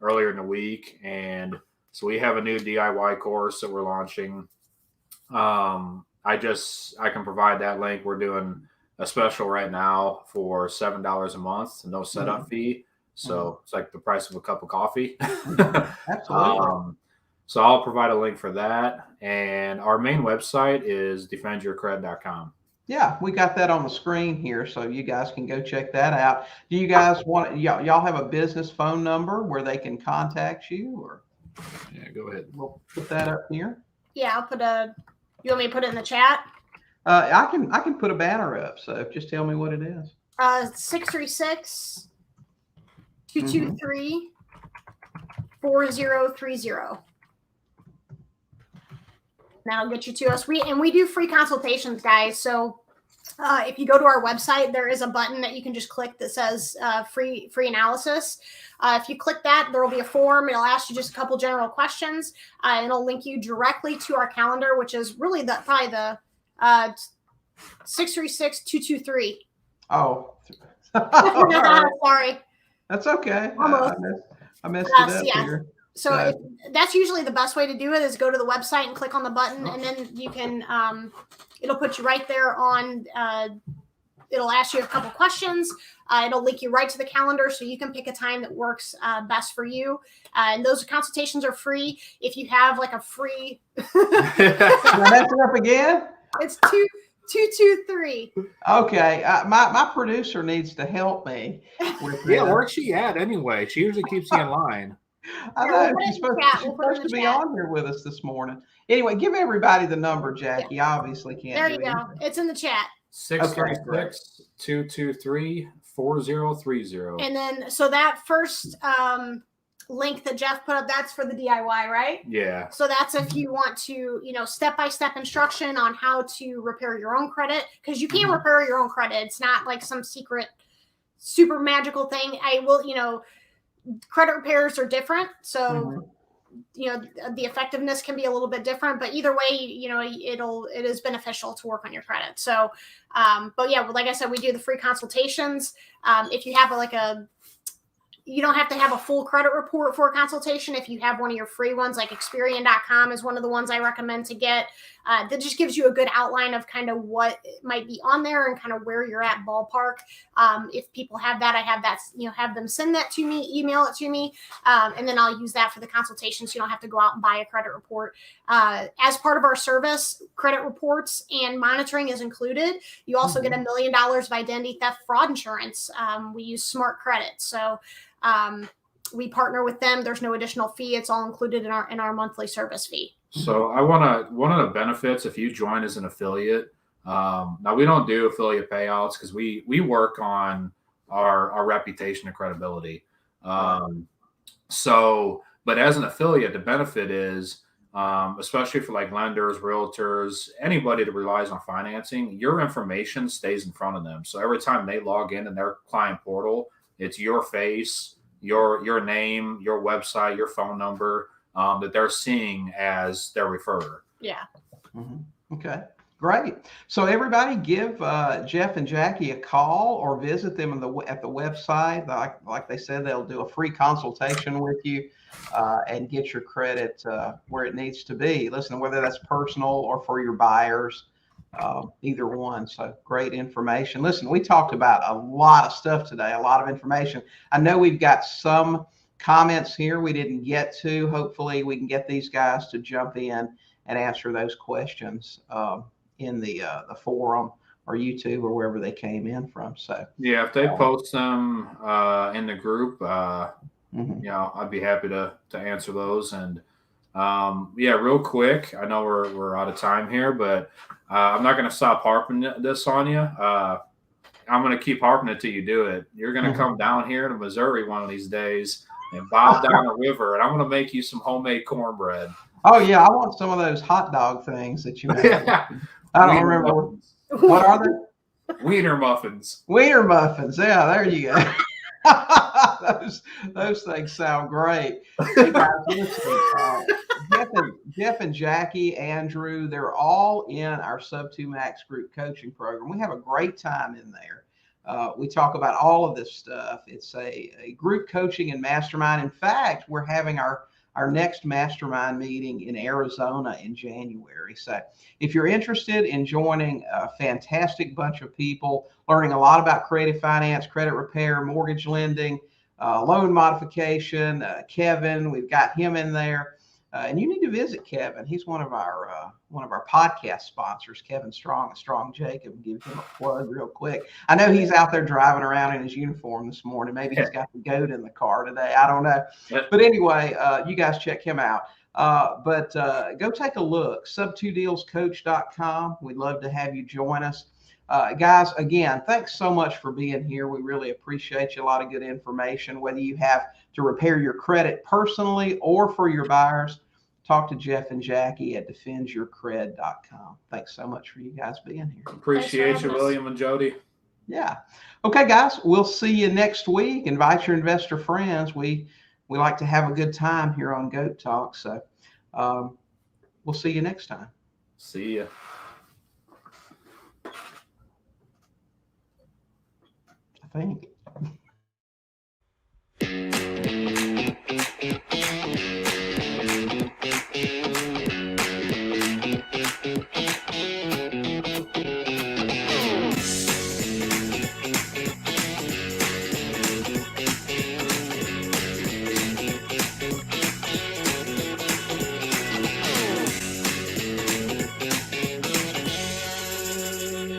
B: earlier in the week, and so we have a new DIY course that we're launching. I can provide that link. We're doing a special right now for $7 a month, no setup fee. So it's like the price of a cup of coffee.
A: Absolutely.
B: So I'll provide a link for that. And our main website is defendyourcred.com.
A: Yeah, we got that on the screen here, so you guys can go check that out. Do you guys y'all have a business phone number where they can contact you, or?
B: Yeah, go ahead.
A: We'll put that up here.
C: Yeah, you want me to put it in the chat?
A: I can put a banner up, so just tell me what it is.
C: 636-223-4030. That'll get you to us. We do free consultations, guys. So if you go to our website, there is a button that you can just click that says free analysis. If you click that, there will be a form. It'll ask you just a couple general questions. It'll link you directly to our calendar, which is really probably the 636-223.
A: Oh,
C: sorry.
A: That's okay.
C: Almost.
A: I messed it up here.
C: So that's usually the best way to do it is go to the website and click on the button, and then you can it'll put you right there on it'll ask you a couple questions. It'll link you right to the calendar so you can pick a time that works best for you. And those consultations are free. If you have like a free
A: Can I mess it up again?
C: It's 223.
A: Okay. My producer needs to help me with
B: Yeah, where's she at anyway? She usually keeps you in line.
A: I know she's supposed to be on here with us this morning. Anyway, give everybody the number, Jackie. I obviously can't.
C: There you go. It's in the chat.
B: 636-223-4030.
C: And then, so that first link that Jeff put up, that's for the DIY, right?
B: Yeah.
C: So that's if you want to, step-by-step instruction on how to repair your own credit, because you can repair your own credit. It's not like some secret, super magical thing. Credit repairs are different. So the effectiveness can be a little bit different, but either way, it is beneficial to work on your credit. So, but yeah, like I said, we do the free consultations. If you have you don't have to have a full credit report for a consultation. If you have one of your free ones, like Experian.com is one of the ones I recommend to get. That just gives you a good outline of kind of what might be on there and kind of where you're at ballpark. If people have that, I have that, have them send that to me, email it to me, and then I'll use that for the consultation, so you don't have to go out and buy a credit report. As part of our service, credit reports and monitoring is included. You also get $1 million of identity theft fraud insurance. We use Smart Credit. So we partner with them. There's no additional fee. It's all included in our monthly service fee.
B: So one of the benefits if you join as an affiliate, now we don't do affiliate payouts because we work on our reputation and credibility. But as an affiliate, the benefit is, especially for like lenders, realtors, anybody that relies on financing, your information stays in front of them. So every time they log in their client portal, it's your face, your name, your website, your phone number, that they're seeing as their referrer.
C: Yeah.
A: Okay, great. So everybody give Jeff and Jackie a call or visit them at the website. Like they said, they'll do a free consultation with you and get your credit where it needs to be. Listen, whether that's personal or for your buyers, either one. So great information. Listen, we talked about a lot of stuff today, a lot of information. I know we've got some comments here we didn't get to. Hopefully we can get these guys to jump in and answer those questions in the forum or YouTube or wherever they came in from. So
B: yeah, if they post them in the group, I'd be happy to answer those. And real quick, I know we're out of time here, but I'm not going to stop harping this on you. I'm going to keep harping it till you do it. You're going to come down here to Missouri one of these days and bob down the river, and I'm going to make you some homemade cornbread.
A: Oh yeah, I want some of those hot dog things that you make.
B: Yeah.
A: I don't remember. What are they?
B: Wiener muffins.
A: Wiener muffins. Yeah, there you go. those things sound great. Hey guys, listen, Jeff and Jackie, Andrew, they're all in our Sub 2 Max group coaching program. We have a great time in there. We talk about all of this stuff. It's a group coaching and mastermind. In fact, we're having our next mastermind meeting in Arizona in January. So if you're interested in joining a fantastic bunch of people, learning a lot about creative finance, credit repair, mortgage lending, loan modification, Kevin, we've got him in there. And you need to visit Kevin. He's one of our podcast sponsors, Kevin Strong, Strong Jacob. Give him a plug real quick. I know he's out there driving around in his uniform this morning. Maybe he's got the goat in the car today. I don't know. But anyway, you guys check him out. But go take a look, sub2dealscoach.com. We'd love to have you join us. Guys, again, thanks so much for being here. We really appreciate you. A lot of good information, whether you have to repair your credit personally or for your buyers. Talk to Jeff and Jackie at defendyourcred.com. Thanks so much for you guys being here.
B: Appreciate you, William and Jody.
A: Yeah. Okay, guys, we'll see you next week. Invite your investor friends. We like to have a good time here on Goat Talk. So we'll see you next time.
B: See ya.
A: I think.